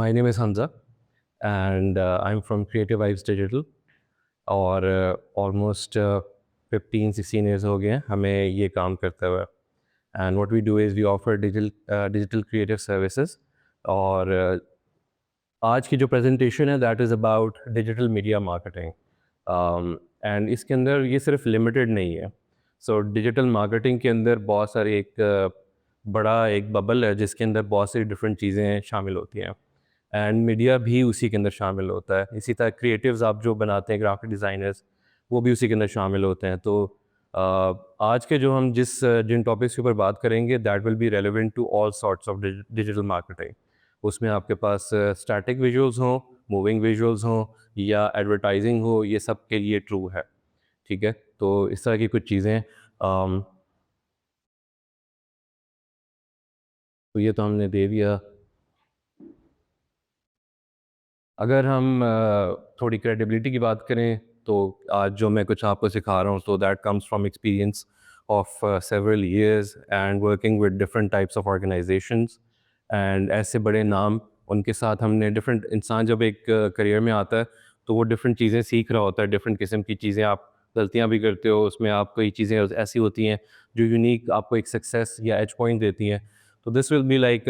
My name is Hamza, and I'm from Creative Vibes Digital. और almost 15-16 years हो गए हैं हमें ये काम करते हुए. And what we do is we offer digital creative services. और आज की जो प्रेजेंटेशन है that is about digital media marketing. And इसके अंदर ये सिर्फ लिमिटेड नहीं है. सो डिजिटल मार्केटिंग के अंदर बहुत सारे बड़ा एक बबल है जिसके अंदर बहुत सारी डिफरेंट चीज़ें शामिल होती हैं. एंड मीडिया भी उसी के अंदर शामिल होता है. इसी तरह क्रिएटिव्स आप जो बनाते हैं, ग्राफिक डिज़ाइनर्स, वो भी उसी के अंदर शामिल होते हैं. तो आज के जो हम जिन टॉपिक्स के ऊपर बात करेंगे that will be relevant to all sorts of digital marketing. उसमें आपके पास स्टैटिक विजुअल्स हों, मूविंग विजुअल्स हों या एडवर्टाइजिंग हो, ये सब के लिए ट्रू है. ठीक है, तो इस तरह की कुछ चीज़ें. तो ये तो हमने दे दिया. अगर हम थोड़ी क्रेडिबिलिटी की बात करें तो आज जो मैं कुछ आपको सिखा रहा हूँ तो that comes from experience of several years and working with different types of organisations. And ऐसे बड़े नाम, उनके साथ हमने डिफरेंट इंसान जब एक करियर में आता है तो वो डिफरेंट चीज़ें सीख रहा होता है. डिफरेंट किस्म की चीज़ें, आप गलतियाँ भी करते हो, उसमें आप कई चीज़ें ऐसी होती हैं जो यूनिक आपको एक सक्सेस या एज पॉइंट देती हैं. तो दिस विल बी लाइक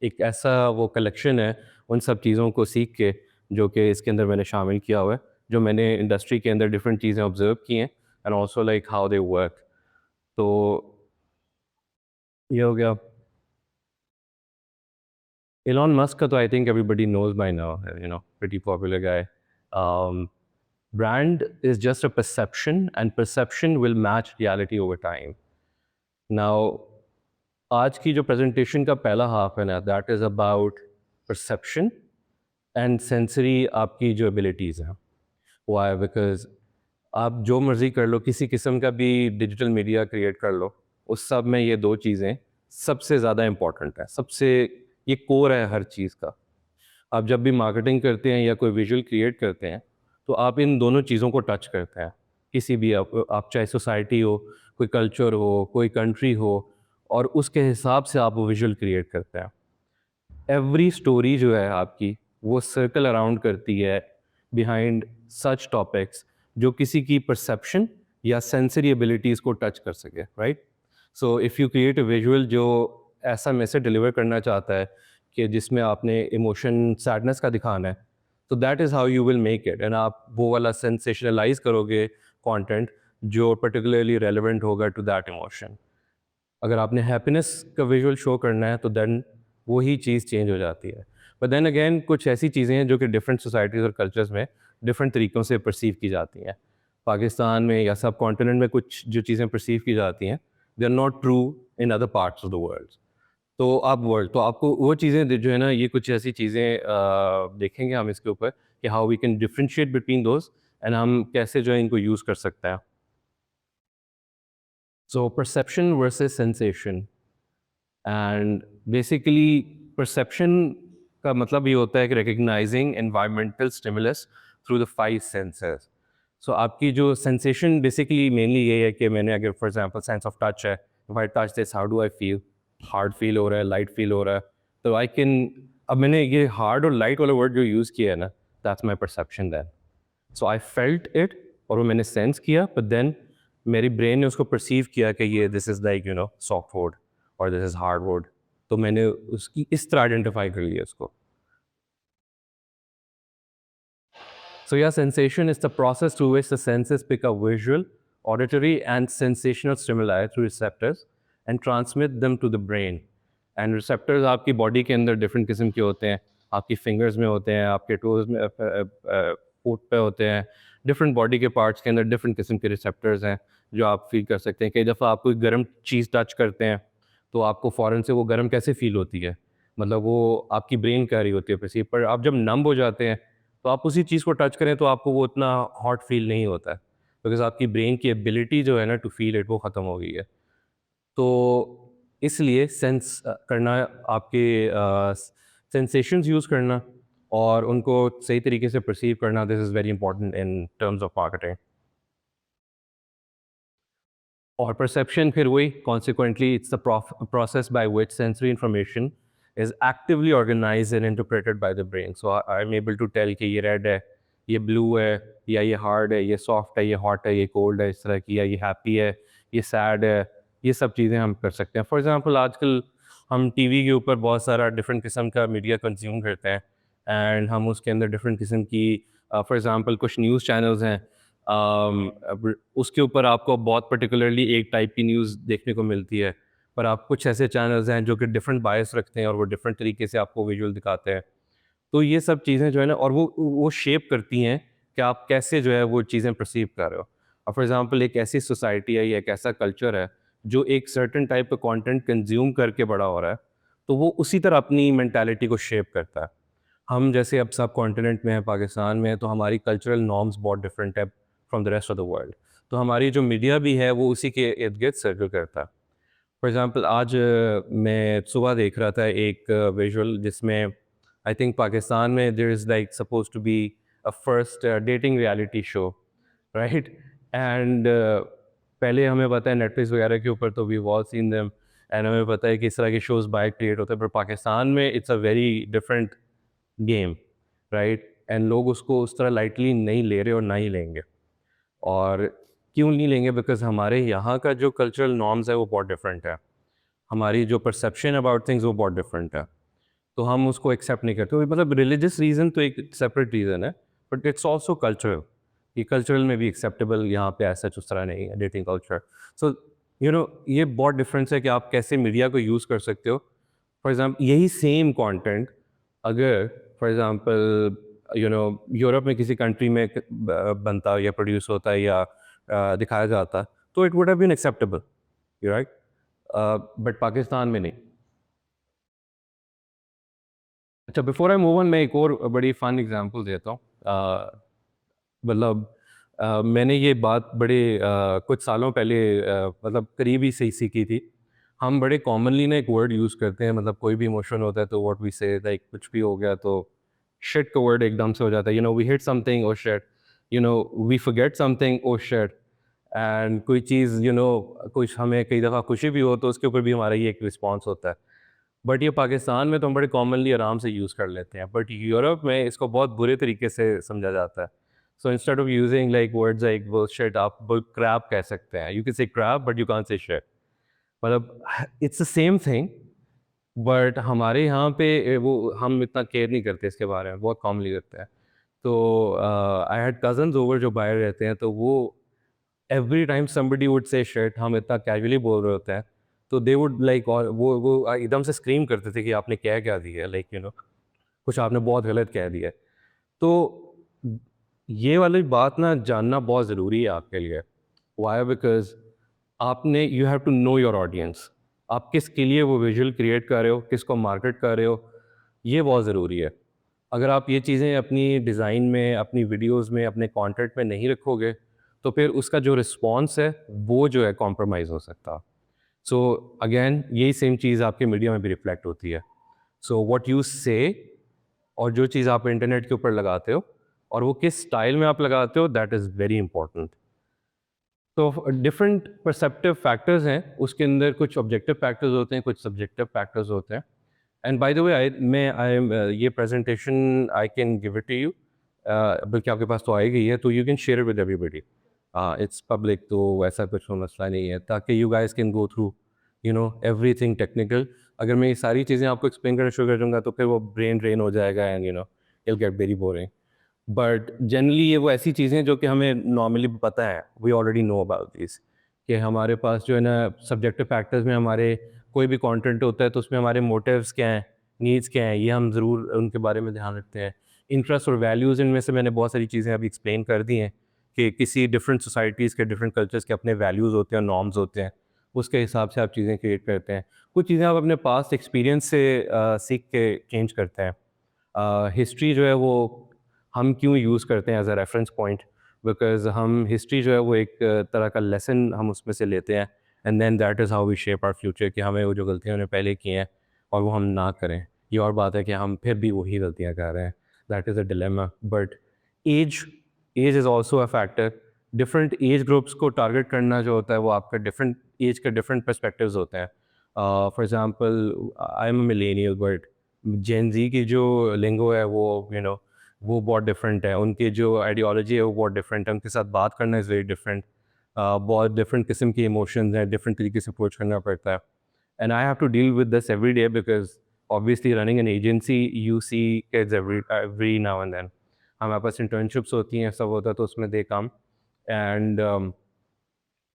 एक ऐसा वो कलेक्शन है उन सब चीज़ों को सीख के जो कि इसके अंदर मैंने शामिल किया हुआ है, जो मैंने इंडस्ट्री के अंदर डिफरेंट चीज़ें ऑब्जर्व की हैं and also like how they work. तो ये हो गया. एलॉन मस्क का तो I think everybody knows by now, pretty popular guy. Brand is just a perception and perception will match reality over time. Now आज की जो प्रेजेंटेशन का पहला हाफ है ना, that is about perception and sensory आपकी जो एबिलिटीज़ हैं. वाई? बिकॉज आप जो मर्ज़ी कर लो, किसी किस्म का भी डिजिटल मीडिया क्रिएट कर लो, उस सब में ये दो चीज़ें सबसे ज़्यादा इम्पॉर्टेंट है. ये कोर है हर चीज़ का. आप जब भी मार्केटिंग करते हैं या कोई विजुअल क्रिएट करते हैं तो आप इन दोनों चीज़ों को टच करते हैं. किसी भी आप चाहे सोसाइटी हो, कोई कल्चर हो, कोई कंट्री हो, और उसके हिसाब से आप वो विजुअल क्रिएट करते हैं. एवरी स्टोरी जो है आपकी वो सर्कल अराउंड करती है बिहाइंड सच टॉपिक्स जो किसी की परसेप्शन या सेंसरी एबिलिटीज़ को टच कर सके. Right? So if you create a visual जो ऐसा मैसेज डिलीवर करना चाहता है कि जिसमें आपने इमोशन सैडनेस का दिखाना है, तो that is how you will make it. And आप वो वाला सेंसेशनलाइज करोगे कंटेंट जो पर्टिकुलरली रेलिवेंट होगा टू दैट इमोशन. अगर आपने हैप्पीनेस का विजुअल शो करना है तो देन वही चीज़ चेंज हो जाती है. बट देन अगेन कुछ ऐसी चीज़ें हैं जो कि डिफरेंट सोसाइटीज़ और कल्चर्स में डिफरेंट तरीक़ों से परसीव की जाती हैं. पाकिस्तान में या सब कॉन्टिनेंट में कुछ जो चीज़ें परसीव की जाती हैं, they are not true in other parts of the world. तो आपको वो चीज़ें जो है ना, ये कुछ ऐसी चीज़ें देखेंगे हम इसके ऊपर कि how we can differentiate between those and हम कैसे जो है इनको यूज़ कर सकते हैं. So perception versus sensation. And basically perception का मतलब ये होता है कि recognising environmental stimulus through the 5 senses. So आपकी जो सेंसेशन बेसिकली मेनली ये है कि मैंने अगर for example sense of touch है, if I touch this how do I feel? Hard feel हो रहा है, लाइट फील हो रहा है. तो आई कैन, अब मैंने ये हार्ड और लाइट वाला वर्ड जो यूज़ किया है ना, that's my perception then. So I felt it, और वो मैंने सेंस किया, बट देन मेरी ब्रेन ने उसको परसीव किया कि ये this is like soft wood और दिस इज़ हार्ड वुड. तो मैंने उसकी इस तरह आइडेंटिफाई कर लिया उसको. So yeah, sensation is the process through which the senses pick up visual, auditory and sensational stimuli through receptors and transmit them to the brain. And receptors आपकी body के अंदर डिफरेंट किस्म के होते हैं. आपकी फिंगर्स में होते हैं, आपके टोज में, फुट पे होते हैं. डिफरेंट बॉडी के पार्ट्स के अंदर डिफरेंट किस्म के रिसेप्टर्स हैं जो आप फील कर सकते हैं. कई दफ़ा आप कोई गर्म चीज़ टच करते हैं तो आपको फ़ौरन से वो गर्म कैसे फील होती है, मतलब वो आपकी ब्रेन कह रही होती है परसीव. पर आप जब नंब हो जाते हैं तो आप उसी चीज़ को टच करें तो आपको वो उतना हॉट फील नहीं होता है, बिकॉज़ आपकी ब्रेन की एबिलिटी जो है ना टू फील इट, वो ख़त्म हो गई है. तो इसलिए सेंस करना, आपके सेंसेशंस यूज़ करना और उनको सही तरीके से परसीव करना, this is very important in terms of marketing. और परसेप्शन फिर वही, consequently it's the process by which sensory information is actively organized and interpreted by the brain. So I'm able to tell कि ये red है, ये blue है, या ये hard है, ये soft है, ये hot है, ये cold है, इस तरह की, या ये happy है, ये sad है, ये सब चीज़ें हम कर सकते हैं. For example, आजकल हम टीवी के ऊपर बहुत सारा डिफरेंट किस्म का मीडिया कंज्यूम करते हैं एंड हम उसके अंदर डिफरेंट किस्म की फॉर एग्जांपल कुछ न्यूज़ चैनल्स हैं उसके ऊपर आपको बहुत पर्टिकुलरली एक टाइप की न्यूज़ देखने को मिलती है, पर आप कुछ ऐसे चैनल्स हैं जो कि डिफरेंट बायस रखते हैं और वो डिफरेंट तरीके से आपको विजुअल दिखाते हैं. तो ये सब चीज़ें जो है ना, और वो शेप करती हैं कि आप कैसे जो है वो चीज़ें परसीव कर रहे हो. और फॉर एग्जांपल एक ऐसी सोसाइटी है या एक ऐसा कल्चर है जो एक सर्टेन टाइप का कंटेंट कंज्यूम करके बड़ा हो रहा है, तो वो उसी तरह अपनी मेंटालिटी को शेप करता है. हम जैसे अब सब कॉन्टिनेंट में हैं, पाकिस्तान में हैं, तो हमारी कल्चरल नॉर्म्स बहुत डिफरेंट है from the rest of the world. तो हमारी जो मीडिया भी है वो उसी के इर्द गिर्द सर्कल करता है. फॉर एग्जांपल आज मैं सुबह देख रहा था एक विजुअल जिसमें आई थिंक पाकिस्तान में there is like suppose to be a first dating reality show, right? And पहले हमें पता है नेटफ्लिक्स वगैरह के ऊपर तो we all seen them and हमें पता है कि इस तरह के शोज़ बाय क्रिएट होते हैं, पर पाकिस्तान में it's a very different game, right? And लोग उसको उस तरह लाइटली नहीं ले रहे और ना ही लेंगे. और क्यों नहीं लेंगे? बिकॉज़ हमारे यहाँ का जो कल्चरल नॉर्म्स है वो बहुत डिफरेंट है. हमारी जो परसेप्शन अबाउट थिंग्स वो बहुत डिफरेंट है. तो हम उसको एक्सेप्ट नहीं करते. तो मतलब रिलीजियस रीज़न तो एक सेपरेट रीज़न है, बट इट्स ऑल्सो कल्चरल. ये कल्चरल में भी एक्सेप्टेबल यहाँ पे ऐसा उस तरह नहीं है डेटिंग कल्चर. सो ये बहुत डिफरेंस है कि आप कैसे मीडिया को यूज़ कर सकते हो. फॉर एग्जाम्पल यही सेम कंटेंट अगर फॉर एग्जांपल यूरोप में किसी कंट्री में बनता या प्रोड्यूस होता है या दिखाया जाता, तो it would have been acceptable, you right? But Pakistan में नहीं. अच्छा, बिफोर आई मूव ऑन मैं एक और बड़ी फ़न एग्जांपल देता हूँ. मतलब मैंने ये बात बड़े कुछ सालों पहले मतलब करीब ही से सीखी थी. हम बड़े कॉमनली ना एक वर्ड यूज़ करते हैं, मतलब कोई भी इमोशन होता है तो व्हाट वी से लाइक कुछ भी हो गया तो शिट का वर्ड एकदम से हो जाता है. We hit something, oh shit. We forget something, oh shit. And कोई चीज़ कुछ हमें कई दफ़ा खुशी भी हो तो उसके ऊपर भी हमारा ये एक रिस्पॉन्स होता है. बट ये पाकिस्तान में तो हम बड़े कॉमनली आराम से यूज़ कर लेते हैं, बट यूरोप में इसको बहुत बुरे तरीके से समझा जाता है. So instead of using like words like bullshit, आप क्रैप कह सकते हैं. You can say crap but you can't say shit. मतलब it's the same thing, but हमारे यहाँ पे वो हम इतना केयर नहीं करते इसके बारे में, बहुत कॉमनली करते हैं. तो आई हैड कजन्स ओवर जो बाहर रहते हैं, तो वो every time somebody would say shit, हम इतना कैजुअली बोल रहे होते हैं, तो दे वुड लाइक, और वो एकदम से स्क्रीम करते थे कि आपने क्या दिया है, लाइक कुछ आपने बहुत गलत कह दिया है. तो ये वाली बात ना जानना बहुत ज़रूरी है आपके लिए. वाई? बिकॉज आपने you have to know your audience. आप किसके लिए वो विजुअल क्रिएट कर रहे हो, किसको मार्केट कर रहे हो, ये बहुत ज़रूरी है. अगर आप ये चीज़ें अपनी डिज़ाइन में, अपनी वीडियोस में, अपने कंटेंट में नहीं रखोगे, तो फिर उसका जो रिस्पॉन्स है वो जो है कॉम्प्रोमाइज़ हो सकता. सो अगेन यही सेम चीज़ आपके मीडिया में भी रिफ्लेक्ट होती है. सो व्हाट यू से और जो चीज़ आप इंटरनेट के ऊपर लगाते हो और वो किस स्टाइल में आप लगाते हो, दैट इज़ वेरी इंपॉर्टेंट. तो डिफरेंट परसेप्टिव फैक्टर्स हैं, उसके अंदर कुछ ऑब्जेक्टिव फैक्टर्स होते हैं, कुछ सब्जेक्टिव फैक्टर्स होते हैं. एंड बाय द वे ये presentation I can give it to you, बल्कि आपके पास तो आई गई है, तो you can share it with everybody. It's public, तो ऐसा कुछ मसला नहीं है, ताकि you guys can go through everything technical. अगर मैं ये सारी चीज़ें आपको एक्सप्लेन करना शुरू कर दूँगा तो फिर वो ब्रेन ड्रेन हो जाएगा and it get very boring. But generally ये वो ऐसी चीज़ें जो कि हमें नॉर्मली पता है, we already know about this, कि हमारे पास जो है ना सब्जेक्टिव फैक्टर्स में हमारे कोई भी कंटेंट होता है तो उसमें हमारे मोटिव्स क्या हैं, नीड्स क्या हैं, ये हम ज़रूर उनके बारे में ध्यान रखते हैं. इंटरेस्ट और वैल्यूज़, इनमें से मैंने बहुत सारी चीज़ें अभी एक्सप्लेन कर दी हैं कि किसी डिफरेंट सोसाइटीज़ के, डिफरेंट कल्चर्स के अपने वैल्यूज़ होते हैं, नॉर्म्स होते हैं, उसके हिसाब से आप चीज़ें क्रिएट करते हैं. कुछ चीज़ें आप अपने पास्ट एक्सपीरियंस से सीख के चेंज करते हैं. हिस्ट्री जो है वो हम क्यों यूज़ करते हैं as a reference point? Because हम हिस्ट्री जो है वो एक तरह का लेसन हम उसमें से लेते हैं, and then that is how we shape our future, कि हमें वो जो गलतियाँ हमने पहले की हैं और वो हम ना करें. ये और बात है कि हम फिर भी वही गलतियाँ कर रहे हैं. That is a dilemma. But age age is also a factor. Different age groups को टारगेट करना जो होता है वो आपका डिफरेंट एज के डिफरेंट पर्सपेक्टिव्स होते हैं. For example I am a millennial, but Gen Z की जो लिंगो है वो वो बहुत डिफरेंट है, उनकी जो आइडियोलॉजी है वो बहुत डिफरेंट है, उनके साथ बात करना इज़ वेरी डिफरेंट। बहुत डिफरेंट किस्म के इमोशंस हैं, डिफरेंट तरीके से अप्रोच करना पड़ता है। And I have to deal with this every day because obviously running an agency, you see kids every now and then. हमारे पास internships होती हैं, सब होता है, तो उसमें they come and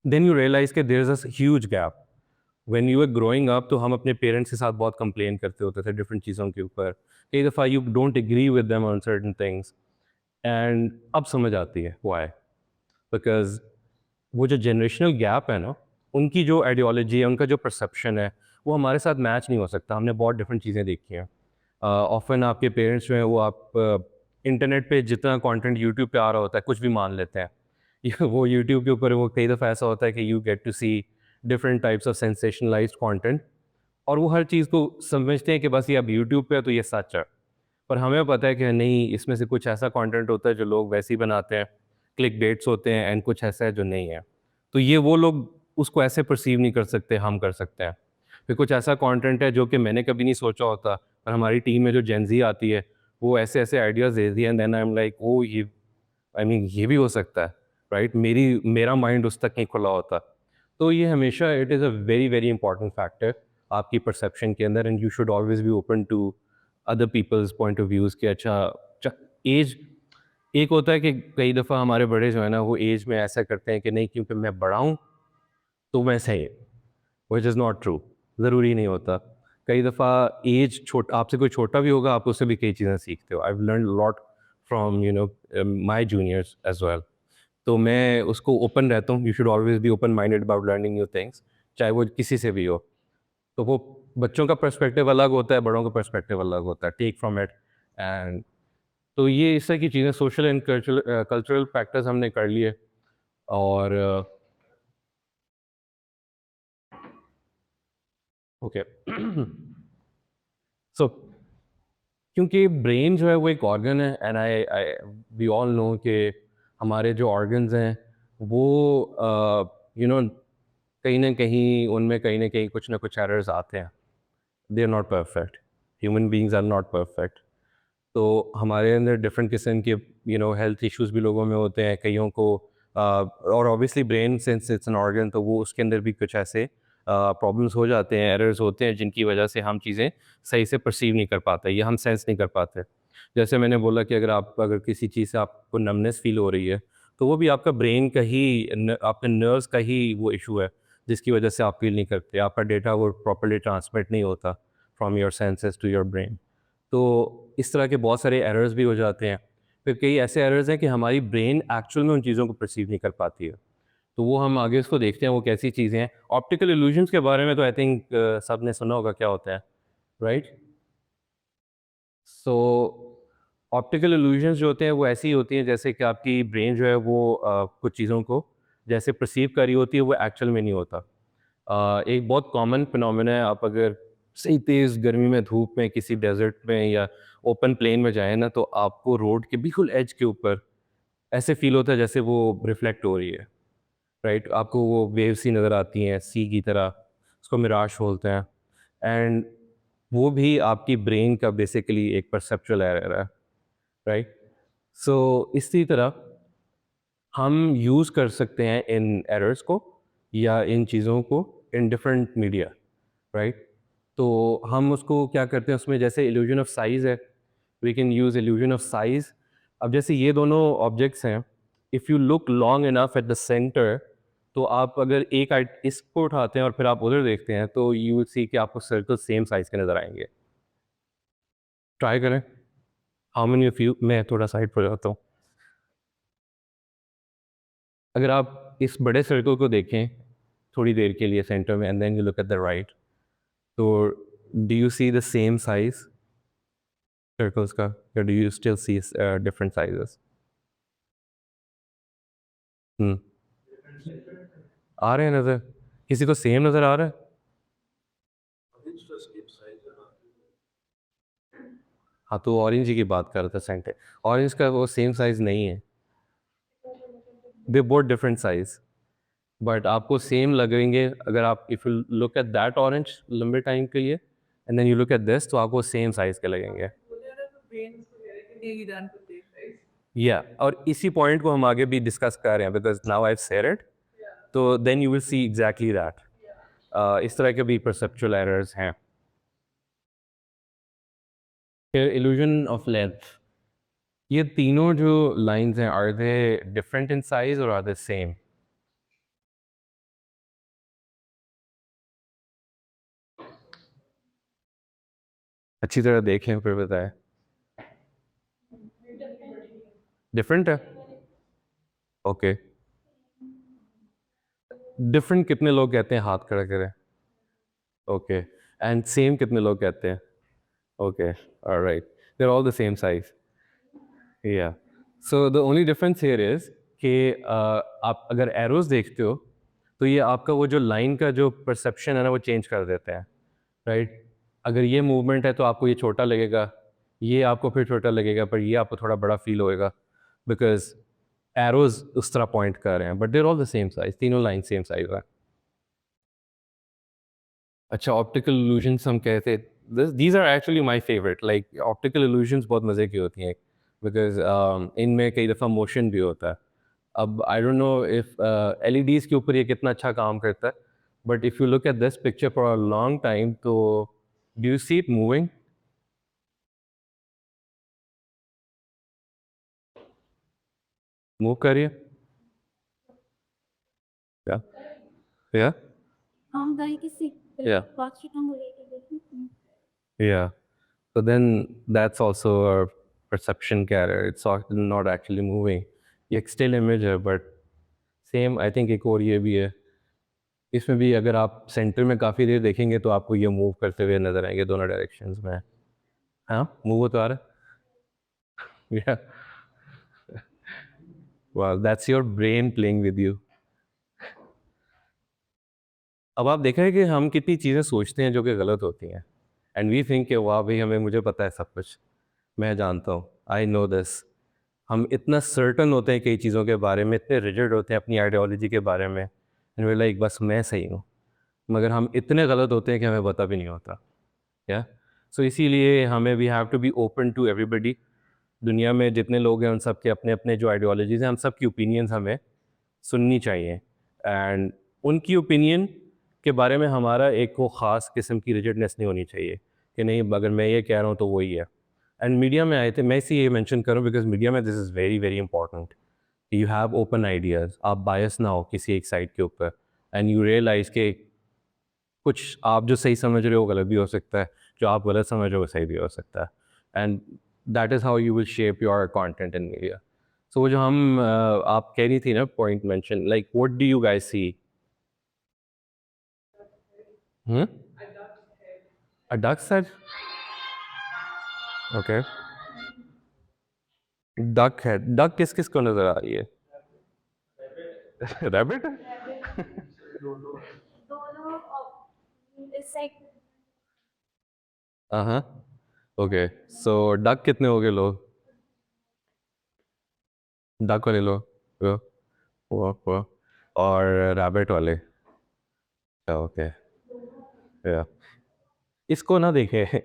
then you realize कि there is a huge gap. When you were growing up, तो हम अपने पेरेंट्स के साथ बहुत कंप्लेन करते होते थे डिफरेंट चीज़ों के ऊपर, कई दफ़ा you don't agree with them on certain things, and अब समझ आती है why. Because वो जो जनरेशनल गैप है ना, उनकी जो आइडियोलॉजी है, उनका जो परसेप्शन है, वो हमारे साथ मैच नहीं हो सकता। हमने बहुत डिफरेंट चीज़ें देखी हैं। ऑफ़न आपके पेरेंट्स जो हैं वो आप इंटरनेट पे जितना कंटेंट यूट्यूब पे आ रहा होता है, कुछ भी मान लेते हैं। वो यूट्यूब के ऊपर वो कई दफ़ा ऐसा होता है कि you get to see different types of sensationalised content, और वो हर चीज़ को समझते हैं कि बस ये अब यूट्यूब पे है तो ये सच है। पर हमें पता है कि नहीं, इसमें से कुछ ऐसा कंटेंट होता है जो लोग वैसे ही बनाते हैं, क्लिक बेट्स होते हैं, एंड कुछ ऐसा है जो नहीं है। तो ये वो लोग उसको ऐसे परसीव नहीं कर सकते, हम कर सकते हैं। फिर कुछ ऐसा कंटेंट है जो कि मैंने कभी नहीं सोचा होता, पर हमारी टीम में जो जेन ज़ी आती है, वो ऐसे-ऐसे आइडियाज़ देती है, and then I am like oh! ये आई मीन ये भी हो सकता है, राइट? मेरा माइंड उस तक नहीं खुला होता। तो ये हमेशा it is a very, very important factor आपकी परसेप्शन के अंदर, and you should always be open to other people's point of views कि अच्छा च एज एक होता है कि कई दफ़ा हमारे बड़े जो है ना, वो एज में ऐसा करते हैं कि नहीं क्योंकि मैं बड़ा हूँ, तो मैं सही, व्हिच इज़ नॉट ट्रू। ज़रूरी नहीं होता। कई दफ़ा एज आपसे कोई छोटा भी होगा, आप उससे भी कई चीज़ें सीखते हो। I have learned lot from my juniors as well. तो मैं उसको ओपन रहता हूँ, you should always be open minded about learning new things, चाहे वो किसी से भी हो। तो वो बच्चों का पर्सपेक्टिव अलग होता है, बड़ों का पर्सपेक्टिव अलग होता है, टेक फ्रॉम इट। एंड तो ये इस तरह की चीज़ें सोशल एंड कल्चरल फैक्टर्स हमने कर लिए। और ओके सो क्योंकि ब्रेन जो है वो एक ऑर्गन है, and I I we all know कि हमारे जो ऑर्गन्स हैं वो कहीं न कहीं उनमें कहीं न कहीं कुछ ना कुछ एरर्स आते हैं। They are not perfect, human beings are not perfect. तो हमारे अंदर डिफरेंट किस्म के हेल्थ इश्यूज़ भी लोगों में होते हैं, कईयों को और obviously brain since it's an organ, तो वो उसके अंदर भी कुछ ऐसे प्रॉब्लम्स हो जाते हैं, एरर्स होते हैं, जिनकी वजह से हम चीज़ें सही से परसीव नहीं कर पाते या हम सेंस नहीं कर पाते। जैसे मैंने बोला कि अगर किसी चीज़ से आपको नमनेस फ़ील हो रही है, तो वो भी आपका ब्रेन का ही आपके नर्व्स का ही वो इशू है, जिसकी वजह से आप फ़ील नहीं करते। आपका डेटा वो प्रॉपर्ली ट्रांसमिट नहीं होता from your senses to your brain. तो इस तरह के बहुत सारे एरर्स भी हो जाते हैं। फिर कई ऐसे एरर्स हैं कि हमारी ब्रेन एक्चुअल में उन चीज़ों को परसीव नहीं कर पाती है। तो वो हम आगे इसको देखते हैं, वो कैसी चीज़ें हैं। ऑप्टिकल इल्यूजन्स के बारे में तो आई थिंक सबने सुना होगा क्या होता है, राइट? सो ऑप्टिकल इल्यूजन्स जो होते हैं वो ऐसी होती हैं जैसे कि आपकी ब्रेन जो है वो कुछ चीज़ों को जैसे परसीव कर रही होती है, वो एक्चुअल में नहीं होता। एक बहुत कॉमन फिनोमेना है, आप अगर सही तेज़ गर्मी में धूप में किसी डेज़र्ट में या ओपन प्लेन में जाएँ ना, तो आपको रोड के बिल्कुल एज के ऊपर ऐसे फ़ील होता है जैसे वो रिफ्लेक्ट हो रही है, राइट? आपको वो वेव्स सी नज़र आती हैं सी की तरह, उसको मिराज बोलते हैं। एंड वो भी आपकी ब्रेन का बेसिकली एक परसेप्चुअल एरर है, राइट? सो इसी तरह हम यूज़ कर सकते हैं इन एरर्स को या इन चीज़ों को इन डिफरेंट मीडिया, राइट? तो हम उसको क्या करते हैं, उसमें जैसे इल्यूजन ऑफ साइज़ है, we can use illusion of size. अब जैसे ये दोनों ऑब्जेक्ट्स हैं, if you look long enough at the centre, तो आप अगर एक आइट इसको उठाते हैं और फिर आप उधर देखते हैं, तो यू विल सी कि आपको सर्कल सेम साइज़ के नज़र आएँगे। ट्राई करें। हाउ मेनी ऑफ यू, मैं थोड़ा साइड पर जाता हूँ। अगर आप इस बड़े सर्कल को देखें थोड़ी देर के लिए सेंटर में, and then you look at the right, तो do you see the same size circles का, या do you still see different sizes? हुँ, आ रहे हैं नज़र? किसी को सेम नज़र आ रहा है? हाँ, तो ऑरेंज ही की बात कर रहा था सेंटर। ऑरेंज का वो सेम साइज़ नहीं है, they both different size. But आपको सेम लगेंगे अगर आप if you look at that orange लंबे टाइम के लिए and then you look at this तो आपको सेम साइज़ के लगेंगे। या और इसी पॉइंट को हम आगे भी डिस्कस कर रहे हैं because now I have said it, तो then you will see exactly that. इस तरह के भी परसेप्चुअल एरर्स हैं। फिर इल्यूजन ऑफ लेंथ, ये तीनों जो लाइन्स हैं are they different in size और आर दे सेम? अच्छी तरह देखें फिर बताएं। डिफरेंट है। ओके, डिफरेंट कितने लोग कहते हैं हाथ खड़ा करें? ओके, एंड सेम कितने लोग कहते हैं? Okay, alright, they are all the same size. या so the only difference here is कि आप अगर एरोज देखते हो तो ये आपका वो जो लाइन का जो परसेप्शन है ना वो चेंज कर देते हैं, राइट? अगर ये मूवमेंट है तो आपको ये छोटा लगेगा, ये आपको फिर छोटा लगेगा, पर ये आपको थोड़ा बड़ा फील होएगा बिकॉज एरोज उस तरह पॉइंट कर रहे हैं, but they're all the same size, तीनों लाइन सेम साइज है। अच्छा, ऑप्टिकल इल्यूजन्स हम कहते हैं, these are actually my favourite, like optical illusions बहुत मज़े की होती हैं बिकॉज इनमें कई दफ़ा मोशन भी होता है। अब I don't know if LEDs के ऊपर ये कितना अच्छा काम करता है, but if you look at this picture for a long time तो do you see it moving? Move कर रही है? या या हम गए किसी या वॉशरूम हो गई थी। या so then that's also a perception error, it's not actually moving, ये एक still image है but सेम आई थिंक एक और ये भी है, इसमें भी अगर आप सेंटर में काफ़ी देर देखेंगे तो आपको ये मूव करते हुए नज़र आएंगे दोनों डायरेक्शंस में। हाँ, मूव तो आ रहा है। या वाह, that's your brain playing with you. अब आप देखें कि हम कितनी चीज़ें सोचते हैं जो कि गलत होती हैं एंड वी थिंक कि वाह भाई हमें मुझे पता है सब कुछ, मैं जानता हूँ, आई नो दिस। हम इतना सर्टन होते हैं कई चीज़ों के बारे में, इतने रिजिड होते हैं अपनी आइडियोलॉजी के बारे में एंड वी लाइक बस मैं सही हूँ, मगर हम इतने गलत होते हैं कि हमें पता भी नहीं होता। या सो इसीलिए हमें we have to be open to everybody. दुनिया में जितने लोग हैं उन सब के अपने अपने जो आइडियोलॉजीज़ हैं, हम सब की ओपिनियंस हमें सुननी चाहिए एंड उनकी ओपिनियन के बारे में हमारा एक वो ख़ास किस्म की रिजिडनेस नहीं होनी चाहिए कि नहीं अगर मैं ये कह रहा हूँ तो वही है। एंड मीडिया में आए थे, मैं इसी ये मेंशन करूँ बिकॉज मीडिया में this is very very important, you have open ideas, आप बायस ना हो किसी एक साइड के ऊपर एंड यू रियलाइज़ के कुछ आप जो सही समझ रहे हो गलत भी हो सकता है, जो आप गलत समझ रहे हो वो सही भी हो सकता है and that is how you will shape your content in media. So वो जो हम आप कह रही थी ना point mention, like what do you guys see? Hmm, a duck said? Okay, duck है, डक किस किस को नजर आ रही है? रैबिट है? दोनों इस साइड हाँ, ओके, सो डक कितने हो गए लोग? डक वाले लोग, वो वो और रैबिट वाले, ओके, या इसको ना देखें।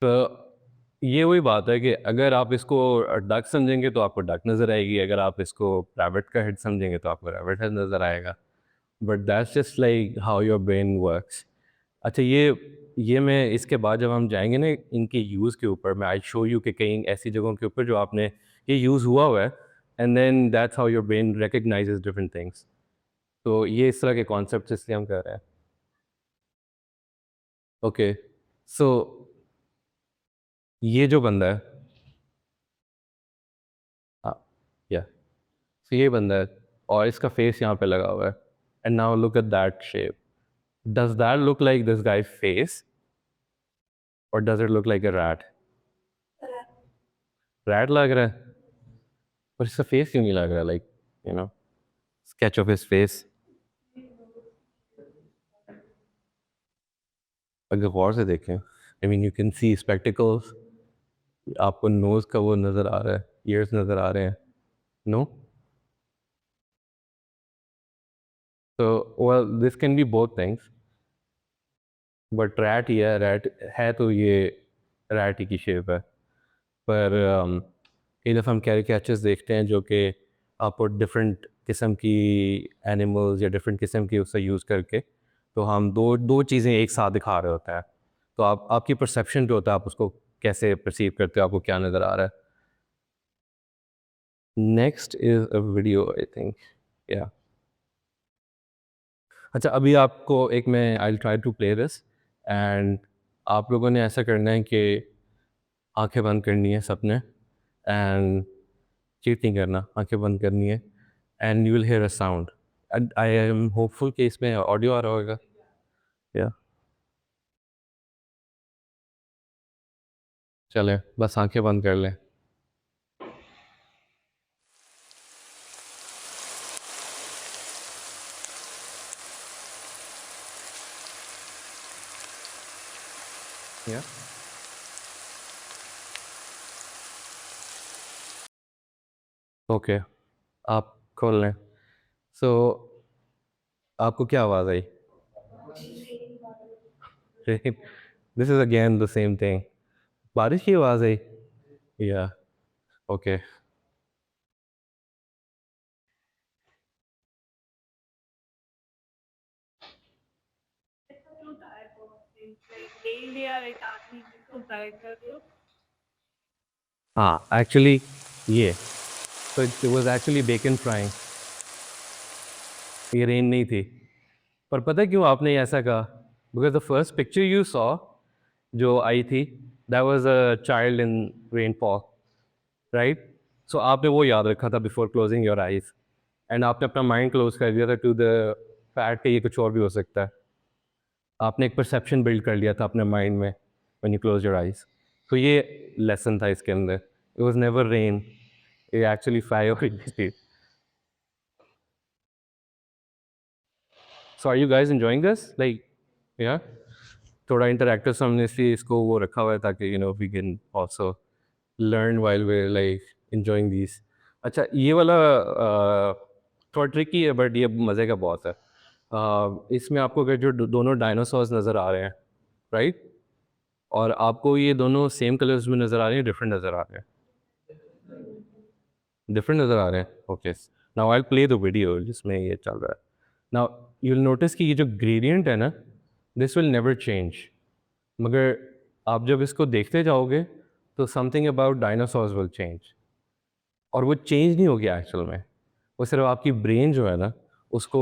तो ये वही बात है कि अगर आप इसको डक समझेंगे तो आपको डक नज़र आएगी, अगर आप इसको रैबिट का हेड समझेंगे तो आपको रैबिट हेड नज़र आएगा, but that's just like how your brain works. अच्छा, ये मैं इसके बाद जब हम जाएंगे ना इनके यूज़ के ऊपर, मैं आई शो यू कि कई ऐसी जगहों के ऊपर जो आपने ये यूज़ हुआ है and then that's how your brain recognises different things. तो ये इस तरह के कॉन्सेप्ट इसलिए हम कर रहे हैं। ओके, सो ये जो बंदा है, हाँ, या तो ये बंदा है और इसका फेस यहाँ पे लगा हुआ है and now look at that shape, does that look like this guy face और does it look like a rat? Rat लग रहा है, पर इसका फेस क्यों नहीं लग रहा, like you no sketch of his face? अगर गौर से देखें, I mean you can see spectacles, आपको नोज का वो नज़र आ रहा है, ईयर्स नज़र आ रहे हैं, नो? तो well this can be both things, but rat ही है, रैट है तो ये रैट ही की शेप है। पर कई दफ़ा हम कैरिकेचर्स देखते हैं जो कि आपको डिफरेंट किस्म की एनिमल्स या डिफरेंट किस्म की उससे यूज़ करके, तो हम दो दो चीज़ें एक साथ दिखा रहे होते हैं। तो आपकी परसेप्शन जो होता है, आप उसको कैसे परसीव करते हो, आपको क्या नज़र आ रहा है। Next is a video I think, या अच्छा अभी आपको एक मैं I try to play this, and आप लोगों ने ऐसा करना है कि आंखें बंद करनी है सबने, एंड चीट नहीं करना, आंखें बंद करनी है, and you will hear a sound. I am hopeful कि इसमें ऑडियो आ रहा होगा, या चलें बस आंखें बंद कर लें। या ओके, आप खोल लें। सो आपको क्या आवाज़ आई? This is again the same thing, बारिश की आवाज़ आई, या ओके। हाँ एक्चुअली ये, तो it was actually bacon frying, ये रेन नहीं थी। पर पता है क्यों आपने ऐसा कहा? Because the first picture you saw जो आई थी, that was a child in rainfall, right? So आपने वो याद रखा था before closing your eyes, and आपने अपना माइंड क्लोज कर दिया था टू द फैक्ट कि ये कुछ और भी हो सकता है। आपने एक परसेप्शन बिल्ड कर लिया था अपने माइंड में when you close your eyes. तो ये लेसन था इसके अंदर, इट वाज नेवर रेन, ये एक्चुअली फायर हो रही थी। So are you guys enjoying this, like या थोड़ा इंटरैक्टिव सा हमने इसलिए इसको वो रखा हुआ है ताकि you know we can also learn while we like enjoying this. अच्छा ये वाला थोड़ा ट्रिकी है बट ये मज़े का बहुत है। इसमें आपको अगर जो दोनों डायनासोर्स नज़र आ रहे हैं, राइट, और आपको ये दोनों सेम कलर्स में नज़र आ रहे हैं, डिफरेंट नज़र आ रहे हैं? डिफरेंट नज़र आ रहे हैं, okay. Now I play the video जिसमें ये चल रहा है। नाउ यू विल नोटिस कि ये जो ग्रेडियंट है ना, दिस विल नेवर चेंज, मगर आप जब इसको देखते जाओगे तो something about dinosaurs will change, और वो चेंज नहीं हो गया एक्चुअल में, वो सिर्फ आपकी ब्रेन जो है ना उसको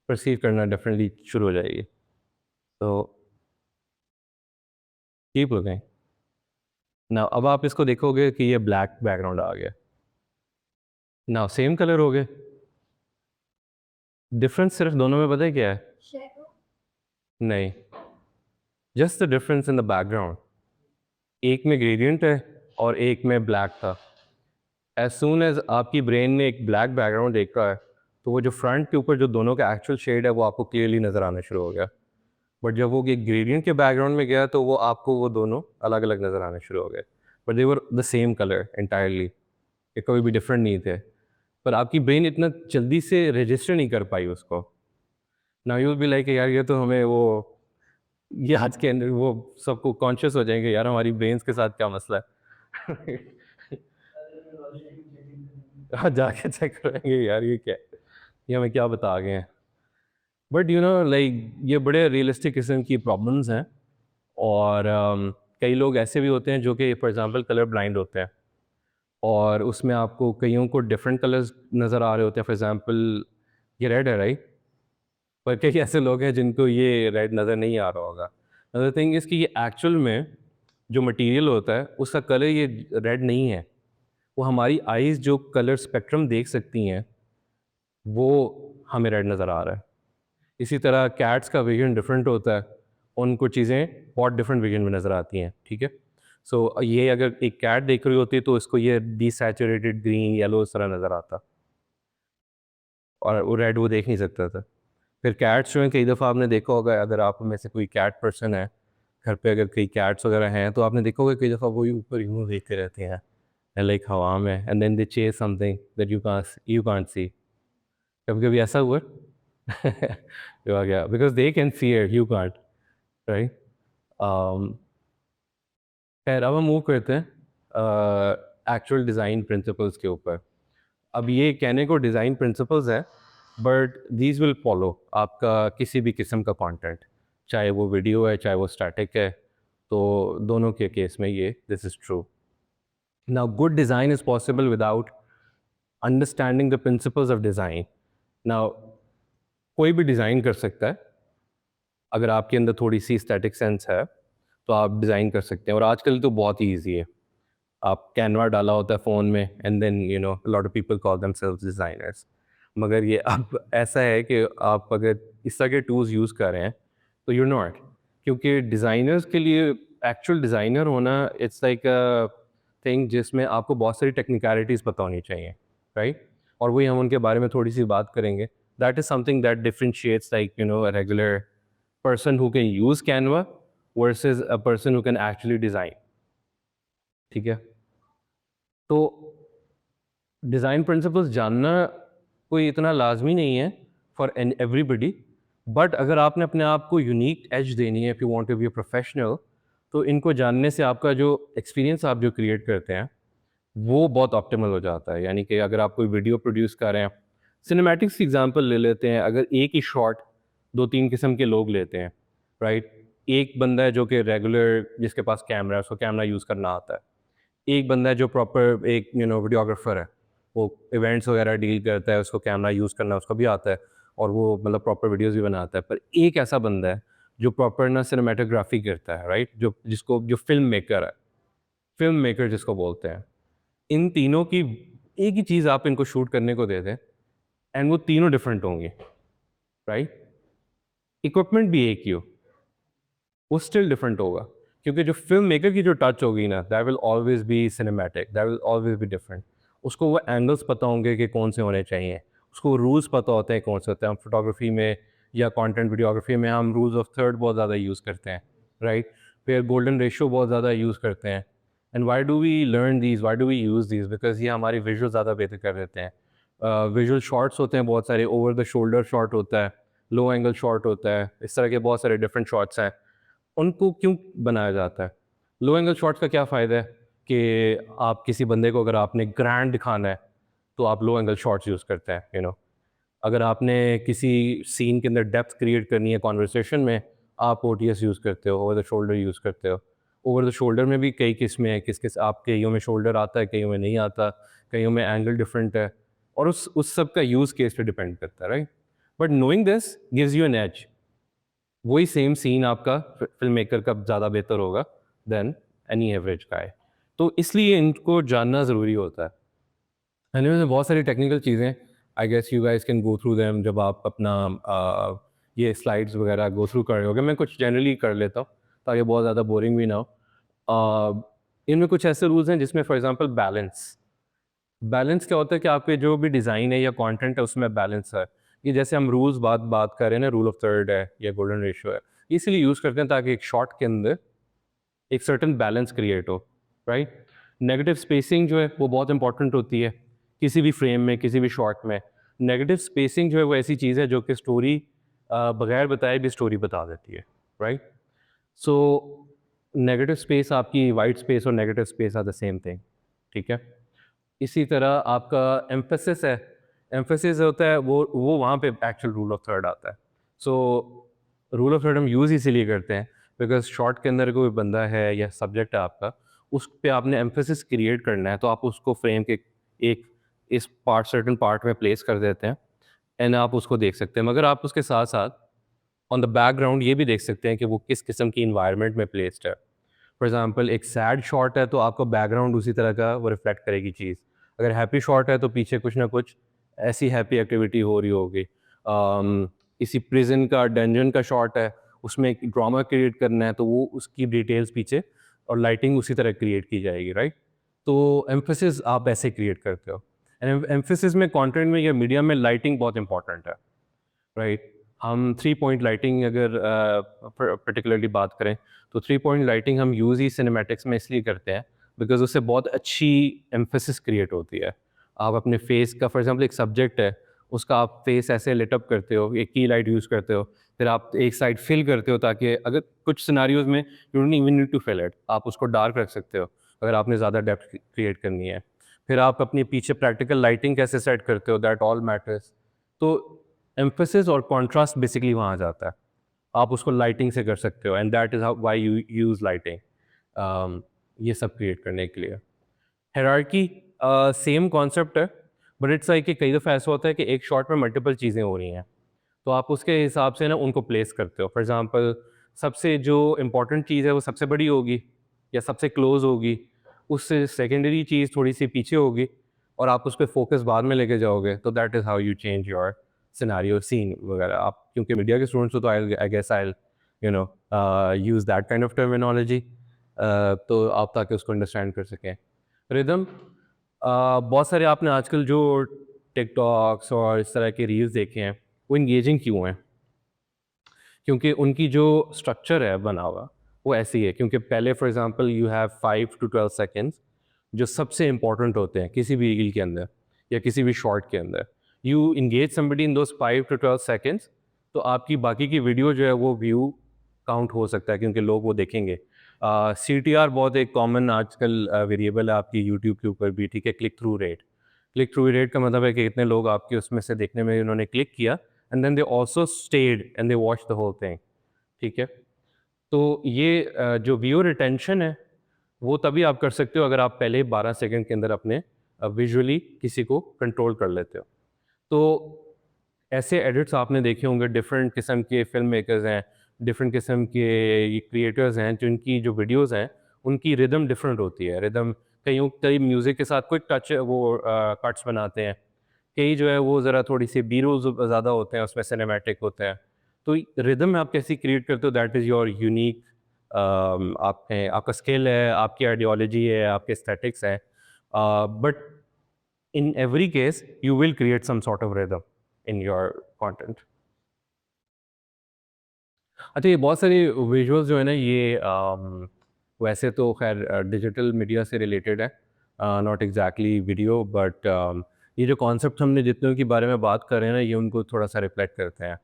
परसीव करना डिफरेंटली शुरू हो जाएगी। तो कीप लुकिंग। ना अब आप इसको देखोगे कि ये ब्लैक बैकग्राउंड आ गया, ना सेम कलर हो गए, डिफरेंस सिर्फ दोनों में पता है क्या है? शेडो। नहीं, just the difference in the background, एक में ग्रेडियंट है और एक में ब्लैक था। एज सून एज आपकी ब्रेन ने एक ब्लैक बैकग्राउंड देखा है, तो वो जो फ्रंट के ऊपर जो दोनों का एक्चुअल शेड है वो आपको क्लियरली नज़र आना शुरू हो गया। बट जब वो एक ग्रेडियंट के बैकग्राउंड में गया तो वो आपको वो दोनों अलग अलग नज़र आने शुरू हो गए, but they were the same colour entirely, ये कभी भी डिफरेंट नहीं थे। पर आपकी ब्रेन इतना जल्दी से रजिस्टर नहीं कर पाई उसको। Now you will be like यार ये तो हमें वो, ये आज के अंदर वो सबको कॉन्शियस हो जाएंगे यार हमारी ब्रेन्स के साथ क्या मसला है। हाँ जाके चेक करेंगे यार ये क्या है, ये हमें क्या बता गए हैं। बट यू नो लाइक ये बड़े रियलिस्टिक किस्म की प्रॉब्लम्स हैं, और कई लोग ऐसे भी होते हैं जो कि फॉर एग्जांपल कलर ब्लाइंड होते हैं, और उसमें आपको कईयों को डिफरेंट कलर्स नज़र आ रहे होते हैं। फॉर एग्जांपल ये रेड है, राइट, पर कई ऐसे लोग हैं जिनको ये रेड नज़र नहीं आ रहा होगा। अदर थिंग इज़ कि ये एक्चुअल में जो मटेरियल होता है उसका कलर ये रेड नहीं है, वो हमारी आइज़ जो कलर स्पेक्ट्रम देख सकती हैं वो हमें रेड नज़र आ रहा है। इसी तरह कैट्स का विजन डिफरेंट होता है, उनको चीज़ें बहुत डिफरेंट विजन में नज़र आती हैं, ठीक है। सो ये अगर एक कैट देख रही होती तो इसको ये डिसैचुरेटेड ग्रीन येलो इस तरह नज़र आता, और वो रेड वो देख नहीं सकता था। फिर कैट्स जो हैं कई दफ़ा आपने देखा होगा, अगर आप में से कोई कैट पर्सन है घर पे, अगर कई कैट्स वगैरह हैं तो आपने देखा होगा कई दफ़ा वही ऊपर यूँ देखते रहते हैं लाइक हवा में, and then they chase something that you can't see. कभी कभी ऐसा हुआ है? Yeah, because they can see it, you can't, right? Um, खैर अब हम मूव करते हैं एक्चुअल डिज़ाइन प्रिंसिपल्स के ऊपर। अब ये कहने को डिज़ाइन प्रिंसिपल्स है, बट दीज विल फॉलो आपका किसी भी किस्म का कंटेंट, चाहे वो वीडियो है चाहे वो स्टैटिक है, तो दोनों के केस में ये this is true. Now good design is possible without understanding the principles of design. Now कोई भी डिज़ाइन कर सकता है, अगर आपके अंदर थोड़ी सी स्टैटिक सेंस है तो आप डिज़ाइन कर सकते हैं, और आजकल तो बहुत ही ईजी है। आप कैनवा डाला होता है फ़ोन में and then lot of people call themselves designers. मगर ये अब ऐसा है कि आप अगर इस तरह के टूल्स यूज़ कर रहे हैं तो यू नॉट, क्योंकि डिज़ाइनर्स के लिए एक्चुअल डिज़ाइनर होना इट्स लाइक अ थिंग जिसमें आपको बहुत सारी टेक्निकलिटीज़ पता होनी चाहिए, राइट? और वही हम उनके बारे में थोड़ी सी बात करेंगे। That is something that differentiates like a regular person who can use Canva versus a person who can actually design। ठीक है, तो डिज़ाइन प्रिंसिपल्स जानना कोई इतना लाजमी नहीं है फॉर एवरीबडी, बट अगर आपने अपने आप को यूनिक एज देनी है, if you want to be a professional, तो इनको जानने से आपका जो एक्सपीरियंस आप जो क्रिएट करते हैं वो बहुत ऑप्टिमल हो जाता है। यानी कि अगर आप कोई वीडियो प्रोड्यूस कर रहे हैं, सिनेमैटिक्स की एग्जांपल ले लेते हैं, अगर एक ही शॉट दो तीन किस्म के लोग लेते हैं, राइट? एक बंदा है जो कि रेगुलर जिसके पास कैमरा है, उसको कैमरा यूज़ करना आता है। एक बंदा है जो प्रॉपर एक वीडियोग्राफर है, वो इवेंट्स वगैरह डील करता है, उसको कैमरा यूज़ करना उसको भी आता है और वो मतलब प्रॉपर वीडियोज़ भी बनाता है। पर एक ऐसा बंदा है जो प्रॉपर ना सिनेमैटोग्राफी करता है, राइट? जो फ़िल्म मेकर है, फ़िल्म मेकर जिसको बोलते हैं। इन तीनों की एक ही चीज़ आप इनको शूट करने को दे दें एंड वो तीनों डिफरेंट होंगी, राइट? इक्विपमेंट भी एक ही हो, वो स्टिल डिफरेंट होगा, क्योंकि जो फ़िल्म मेकर की जो टच होगी ना, that will always B cinematic, that will always be different. उसको वो एंगल्स पता होंगे कि कौन से होने चाहिए, उसको रूल्स पता होते हैं कौन से होते हैं। हम फ़ोटोग्राफ़ी में या कंटेंट वीडियोग्राफ़ी में हम रूल्स ऑफ थर्ड बहुत ज़्यादा यूज़ करते हैं, राइट? फिर गोल्डन रेशियो बहुत ज़्यादा यूज़ करते हैं। And why do we learn these, why do we use these? Because ये हमारी विजुअल ज़्यादा बेहतर कर देते हैं। विजुअल शॉट्स होते हैं बहुत सारे, ओवर द शोल्डर शॉट होता है, लो एंगल शॉट होता है, इस तरह के बहुत सारे डिफरेंट शॉट्स हैं। उनको क्यों बनाया जाता है? लो एंगल शॉट्स का क्या फ़ायदा है कि आप किसी बंदे को अगर आपने ग्रैंड दिखाना है, तो आप लो एंगल शॉट्स यूज़ करते हैं, अगर आपने किसी सीन के अंदर डेप्थ क्रिएट करनी है कन्वर्सेशन में, आप ओटीएस यूज़ करते हो, ओवर द शोल्डर यूज़ करते हो। ओवर द शोल्डर में भी कई किस्में हैं, किस आप कइयों में शोल्डर आता है, कइयों में नहीं आता, कइयों में एंगल डिफरेंट है, और उस सब का यूज़ केस पे डिपेंड करता है, right? But knowing this gives you an edge. वही सेम सीन आपका फ़िल्म मेकर का ज़्यादा बेहतर होगा देन एनी एवरेज गाय। तो इसलिए इनको जानना ज़रूरी होता है। एनीवेज़ बहुत सारी टेक्निकल चीज़ें, I guess you guys can go through them जब आप अपना ये स्लाइड्स वगैरह गो थ्रू कर रहे होगे। मैं कुछ जनरली कर लेता हूँ ताकि बहुत ज़्यादा बोरिंग भी ना हो। इनमें कुछ ऐसे रूल्स हैं जिसमें फॉर एग्ज़ाम्पल बैलेंस। बैलेंस क्या होता है कि आपके जो भी डिज़ाइन है या कंटेंट है उसमें बैलेंस है। ये जैसे हम रूल्स बात बात कर रहे हैं ना, रूल ऑफ थर्ड है या गोल्डन रेशियो है, ये इसलिए यूज़ करते हैं ताकि एक शॉट के अंदर एक सर्टेन बैलेंस क्रिएट हो, राइट? नेगेटिव स्पेसिंग जो है वो बहुत इंपॉर्टेंट होती है किसी भी फ्रेम में, किसी भी शॉट में। नेगेटिव स्पेसिंग जो है वो ऐसी चीज़ है जो कि स्टोरी बगैर बताए भी स्टोरी बता देती है, राइट? सो नेगेटिव स्पेस, आपकी वाइट स्पेस और negative space are the same thing, ठीक है? इसी तरह आपका एम्फेसिस है, एम्फेसिस होता है वो वहाँ पे एक्चुअल रूल ऑफ थर्ड आता है। सो रूल ऑफ थर्ड हम यूज़ इसीलिए करते हैं बिकॉज़ शॉट के अंदर कोई बंदा है या सब्जेक्ट है आपका, उस पे आपने एम्फेसिस क्रिएट करना है, तो आप उसको फ्रेम के एक इस पार्ट सर्टेन पार्ट में प्लेस कर देते हैं एंड आप उसको देख सकते हैं। मगर आप उसके साथ-साथ ऑन द बैकग्राउंड ये भी देख सकते हैं कि वो किस किस्म की एनवायरनमेंट में प्लेस्ड है। फॉर एग्जांपल एक सैड शॉट है तो आपका बैकग्राउंड उसी तरह का वो रिफ्लेक्ट करेगी चीज़। अगर हैप्पी शॉट है तो पीछे कुछ ना कुछ ऐसी हैप्पी एक्टिविटी हो रही होगी। किसी प्रिज़न का डंजन का शॉट है, उसमें एक ड्रामा क्रिएट करना है तो वो उसकी डिटेल्स पीछे और लाइटिंग उसी तरह क्रिएट की जाएगी, राइट? तो एम्फेसिस आप ऐसे क्रिएट करते हो। एंड एम्फेसिस में कंटेंट में या मीडिया में लाइटिंग बहुत इंपॉर्टेंट है, राइट? हम 3 पॉइंट लाइटिंग अगर पर्टिकुलरली बात करें तो 3 पॉइंट लाइटिंग हम यूज़ ही सिनेमैटिक्स में इसलिए करते हैं बिकॉज़ उससे बहुत अच्छी एम्फेसिस क्रिएट होती है। आप अपने फेस का फॉर एग्ज़ाम्पल एक सब्जेक्ट है, उसका आप फेस ऐसे लिटअप करते हो, एक की लाइट यूज़ करते हो, फिर आप एक साइड फिल करते हो ताकि अगर कुछ सिनारियोज में you don't even need to fill it, आप उसको डार्क रख सकते हो अगर आपने ज़्यादा डेप्थ क्रिएट करनी है। फिर आप अपने पीछे प्रैक्टिकल लाइटिंग कैसे सेट करते हो, दैट ऑल मैटर्स। तो एम्फेसिस और कॉन्ट्रास्ट बेसिकली वहाँ आ जाता है। आप उसको लाइटिंग से कर सकते हो and that is how why you use lighting ये सब क्रिएट करने के लिए। हायरार्की सेम कॉन्सेप्ट है, बट इट्स लाइक कि कई दफ़ा ऐसा होता है कि एक शॉट में मल्टीपल चीज़ें हो रही हैं, तो आप उसके हिसाब से ना उनको प्लेस करते हो। फॉर एग्ज़ाम्पल सबसे जो इम्पोर्टेंट चीज़ है वो सबसे बड़ी होगी या सबसे क्लोज़ होगी, उससे सेकेंडरी चीज़ थोड़ी-सी पीछे होगी और आप उस पे फ़ोकस बाद में लेके जाओगे, तो that is how you change your scenario, scene वगैरह। आप क्योंकि मीडिया के स्टूडेंट्स हो तो I guess I you know use that kind of terminology, तो आप ताकि उसको अंडरस्टैंड कर सकें। रिदम बहुत सारे आपने आजकल जो टिकटॉक्स और इस तरह के रील्स देखे हैं, वो इंगेजिंग क्यों हैं? क्योंकि उनकी जो स्ट्रक्चर है बना हुआ, वो ऐसी है। क्योंकि पहले for example you have 5 to 12 seconds जो सबसे इम्पोर्टेंट होते हैं किसी भी रील के अंदर या किसी भी शॉर्ट के अंदर। You engage somebody in those 5 to 12 seconds, तो आपकी बाकी की वीडियो जो है वो व्यू काउंट हो सकता है क्योंकि लोग वो देखेंगे। CTR बहुत एक कॉमन आजकल वेरिएबल है आपकी यूट्यूब के ऊपर भी, ठीक है? Click through rate. Click through rate का मतलब है कि कितने लोग आपके उसमें से देखने में उन्होंने क्लिक किया and then they also stayed and they watch the whole thing, ठीक है? तो ये जो व्यू रिटेंशन है, वो तभी आप कर सकते हो अगर आप पहले 12 सेकंड के अंदर अपने विजुअली किसी को कंट्रोल कर लेते हो। तो ऐसे एडिट्स आपने देखे होंगे, डिफरेंट किस्म के फ़िल्म मेकर्स हैं, डिफरेंट किस्म के क्रिएटर्स हैं, जिनकी जो वीडियोज़ हैं, उनकी रिदम डिफरेंट होती है। रिदम कई म्यूज़िक के साथ क्विक टच वो कट्स बनाते हैं। कई जो है वो ज़रा थोड़ी-सी बी-रोल्स ज़्यादा होते हैं, उसमें सिनेमैटिक होता है। तो रिदम आप कैसे क्रिएट करते हो, दैट इज़ योर यूनिक आपका स्किल है, आपकी आइडियोलॉजी है, आपके एस्थेटिक्स हैं। But in every case you will create some sort of rhythm in your content. अच्छा, ये बहुत सारी विजुअल्स जो है ना ये वैसे तो खैर डिजिटल मीडिया से रिलेटेड है, नॉट एग्जैक्टली वीडियो, बट ये जो कॉन्सेप्ट हमने जितनों के बारे में बात कर रहे हैं ना, ये उनको थोड़ा सा रिफ्लेक्ट करते हैं।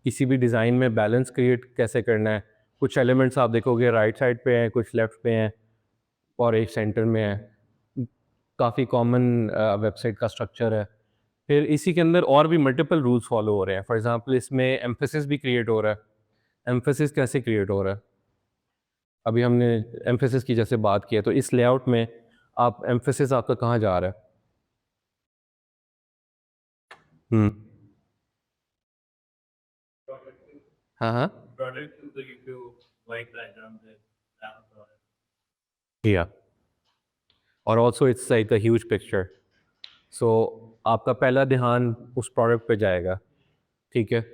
किसी भी डिज़ाइन में बैलेंस क्रिएट कैसे करना है, कुछ एलिमेंट्स आप देखोगे राइट साइड पे हैं, कुछ लेफ्ट पे हैं और एक सेंटर में है। काफ़ी कॉमन वेबसाइट का स्ट्रक्चर है। फिर इसी के अंदर और भी मल्टीपल रूल्स फॉलो हो रहे हैं। फॉर एग्जांपल इसमें एम्फेसिस भी क्रिएट हो रहा है। एम्फेसिस कैसे क्रिएट हो रहा है? अभी हमने एम्फेसिस की जैसे बात की है, तो इस लेआउट में आप एम्फेसिस आपका कहाँ जा रहा है? हुँ। हाँ, हाँ। या और also it's like a huge picture. So आपका पहला ध्यान उस प्रोडक्ट पे जाएगा, ठीक है?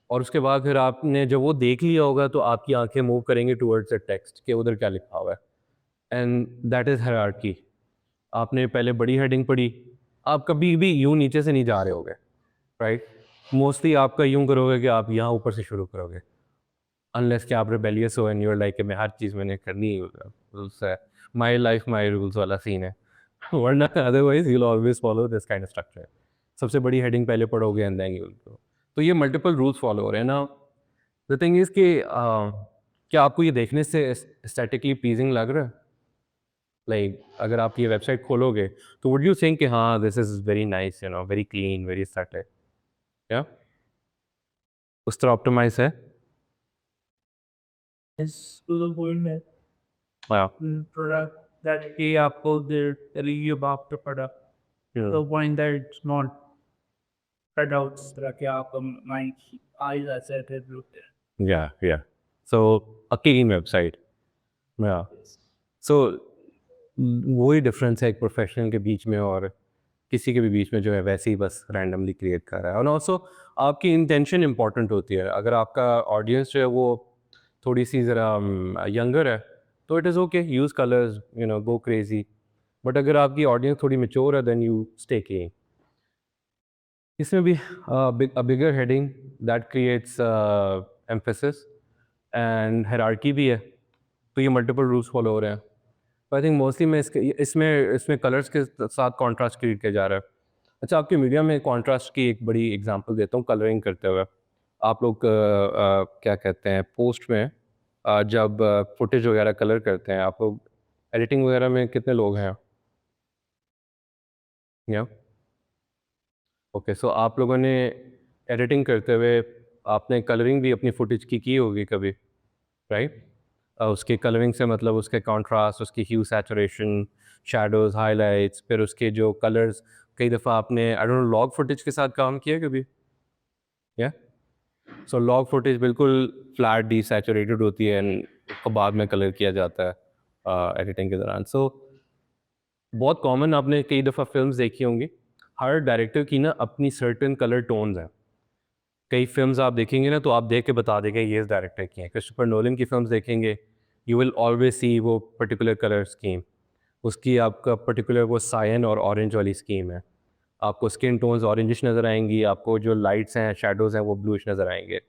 और उसके बाद फिर आपने जब वो देख लिया होगा तो आपकी आँखें मूव करेंगी टुवर्ड्स द टेक्स्ट कि उधर क्या लिखा हुआ है, एंड दैट इज़ हायरार्की। आपने पहले बड़ी हेडिंग पढ़ी, आप कभी भी यूँ नीचे से नहीं जा रहे होगे, राइट? मोस्टली आपका यूँ करोगे कि आप यहाँ ऊपर से शुरू करोगे, अनलेस कि आप रिबेलियस हो एंड यू आर लाइक कि मैं हर चीज़ मैंने करनी है, रूल्स है, माई लाइफ माई रूल्स वाला सीन है। वरना otherwise you will always follow this kind of structure. सबसे बड़ी हेडिंग पहले पढ़ोगे and then you will go. तो ये मल्टीपल रूल्स फॉलो हो रहे हैं ना। द थिंग इज़ कि क्या आपको ये देखने से एस्थेटिकली प्लीज़िंग लग रहा है? लाइक अगर आप ये वेबसाइट खोलोगे तो वुड यू थिंक कि हाँ, this is very nice, you know, very clean, very aesthetic, या उस तरह ऑप्टिमाइज़ है? is to the point that हाँ, product that he uploaded the review about the product to the point that it's not cut out that my eyes are set it looked at. या सो a clean website, या सो वही difference है एक professional के बीच में और किसी के भी बीच में, जो है वैसे ही बस रैंडमली क्रिएट कर रहा है। और ऑल्सो आपकी इंटेंशन इंपॉर्टेंट होती है। अगर आपका ऑडियंस जो है वो थोड़ी सी ज़रा यंगर है तो it is okay, use colours, you know, go crazy. But अगर आपकी ऑडियंस थोड़ी मेच्योर है देन यू स्टे क्लीन। इसमें भी bigger heading that creates emphasis and hierarchy भी है, तो ये मल्टीपल रूल्स फॉलो हो रहे हैं। आई थिंक मोस्टली मैं इसमें कलर्स के साथ कॉन्ट्रास्ट क्रिएट किया जा रहा है। अच्छा, आपके मीडिया में कॉन्ट्रास्ट की एक बड़ी एग्जांपल देता हूँ कलरिंग करते हुए। आप लोग क्या कहते हैं पोस्ट में जब फुटेज वगैरह कलर करते हैं, आप लोग एडिटिंग वगैरह में कितने लोग हैं? या ओके, सो आप लोगों ने एडिटिंग करते हुए आपने कलरिंग भी अपनी फुटेज की होगी कभी, राइट? उसके कलरिंग से मतलब उसके कॉन्ट्रास्ट, उसकी ह्यू सैचुरेशन, शैडोज़, हाइलाइट्स, फिर उसके जो कलर्स, कई दफ़ा आपने आई डोंट नो लॉग फुटेज के साथ काम किया है कभी? या? सो लॉग फुटेज बिल्कुल फ्लैट डीसैचुरेटेड होती है एंड उसको बाद में कलर किया जाता है एडिटिंग के दौरान। सो बहुत कॉमन आपने कई दफ़ा फ़िल्म्स देखी होंगी, हर डायरेक्टर की ना अपनी सर्टेन कलर टोन्स हैं। कई फ़िल्म्स आप देखेंगे ना तो आप देख के बता देंगे ये इस डायरेक्टर की हैं। क्रिस्टोफर नोलन की फ़िल्म्स देखेंगे, यू विल ऑलवेज़ सी वो पर्टिकुलर कलर स्कीम। उसकी आपका पर्टिकुलर वो सायन और ऑरेंज वाली स्कीम है। आपको स्किन टोन्स ऑरेंजिश नज़र आएँगी, आपको जो लाइट्स हैं, शैडोज़ हैं, वो ब्लूइश नज़र आएँगे।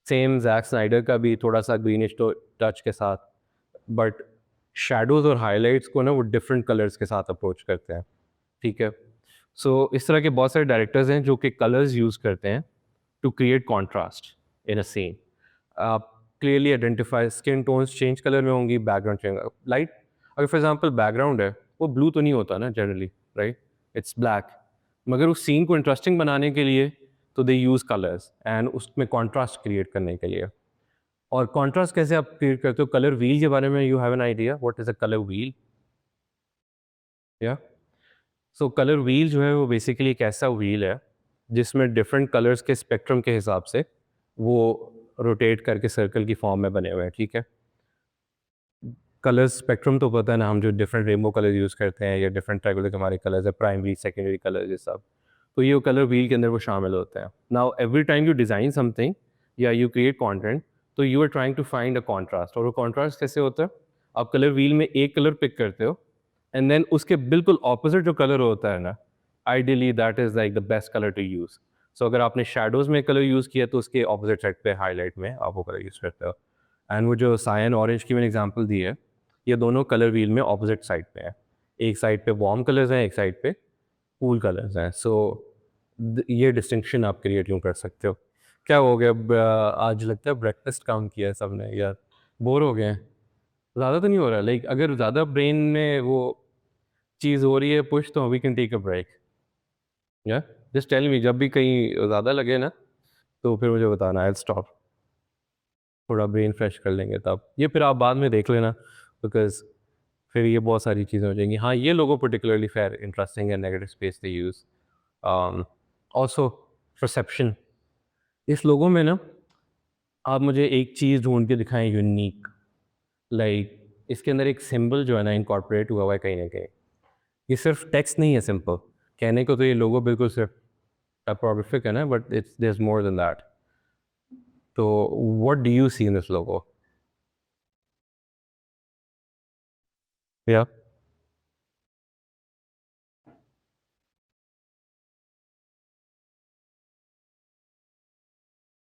सेम ज़ैक स्नाइडर का भी थोड़ा-सा ग्रीनिश टच के साथ, बट शैडोज़ और हाइलाइट्स को ना वो डिफरेंट कलर्स के साथ अप्रोच करते हैं, ठीक है? सो इस तरह के बहुत सारे डायरेक्टर्स हैं जो कि कलर्स यूज़ करते हैं to create contrast in a scene. आप clearly identify skin tones change colour में होंगी, बैकग्राउंड चेंज लाइट अगर फॉर एग्जांपल बैकग्राउंड है, वो ब्लू तो नहीं होता ना जनरली, राइट? It's black. मगर उस सीन को इंटरेस्टिंग बनाने के लिए तो दे यूज़ कलर्स एंड उसमें कॉन्ट्रास्ट क्रिएट करने के लिए। और कॉन्ट्रास्ट कैसे आप क्रिएट करते हो? कलर व्हील के बारे में you have an idea what is a colour wheel? या सो कलर व्हील जो है वो बेसिकली एक ऐसा व्हील है जिसमें डिफरेंट कलर्स के स्पेक्ट्रम के हिसाब से वो रोटेट करके सर्कल की फॉर्म में बने हुए हैं, ठीक है? कलर स्पेक्ट्रम तो पता है ना, हम जो डिफरेंट रेनबो कलर यूज़ करते हैं या डिफरेंट टाइप के हमारे कलर्स है, प्राइमरी सेकेंडरी कलर ये सब, तो ये कलर व्हील के अंदर वो शामिल होते हैं। Now every time you design something या यू क्रिएट कंटेंट, तो you are trying to find a contrast. और वो कॉन्ट्रास्ट कैसे होता है? आप कलर व्हील में एक कलर पिक करते हो एंड देन उसके बिल्कुल ऑपोजिट जो कलर होता है ना, ideally that is like the best colour to use. So अगर आपने शैडोज़ में कलर यूज़ किया तो उसके ऑपोजिट साइड पे हाईलाइट में आप वो कलर यूज़ करते हो। एंड वो जो सायन ऑरेंज की मैंने एग्जांपल दी है, ये दोनों कलर व्हील में ऑपोजिट साइड पे हैं। एक साइड पे वार्म कलर्स हैं, एक साइड पे कूल कलर्स हैं। सो ये डिस्टिंक्शन आप क्रिएट यूँ कर सकते हो। क्या हो गया आज लगता है ब्रेकफास्ट काउंट किया है सबने यार, बोर हो गए हैं। ज़्यादा तो नहीं हो रहा लाइक अगर ज़्यादा ब्रेन में वो चीज़ हो रही है पुश तो we can take a break. या जस्ट टेल मी जब भी कहीं ज़्यादा लगे ना तो फिर मुझे बताना, आई विल स्टॉप। थोड़ा ब्रेन फ्रेश कर लेंगे तब। ये फिर आप बाद में देख लेना बिकॉज़ फिर ये बहुत सारी चीज़ें हो जाएँगी। हाँ, ये लोगो पार्टिकुलरली फ़ेयर इंटरेस्टिंग है, नेगेटिव स्पेस दे यूज़। ऑल्सो परसेप्शन, इस लोगो में ना आप मुझे एक चीज़ ढूँढ के दिखाएँ यूनिक, लाइक इसके अंदर एक सिंबल जो है ना इनकॉर्पोरेट हुआ हुआ है कहीं न कहीं। ये सिर्फ़ टेक्स्ट नहीं है सिंपल, कहने को तो ये लोगो बिल्कुल सिर्फ़ टाइपोग्राफिक है ना but it's there is more than that. तो what do you see in this logo? या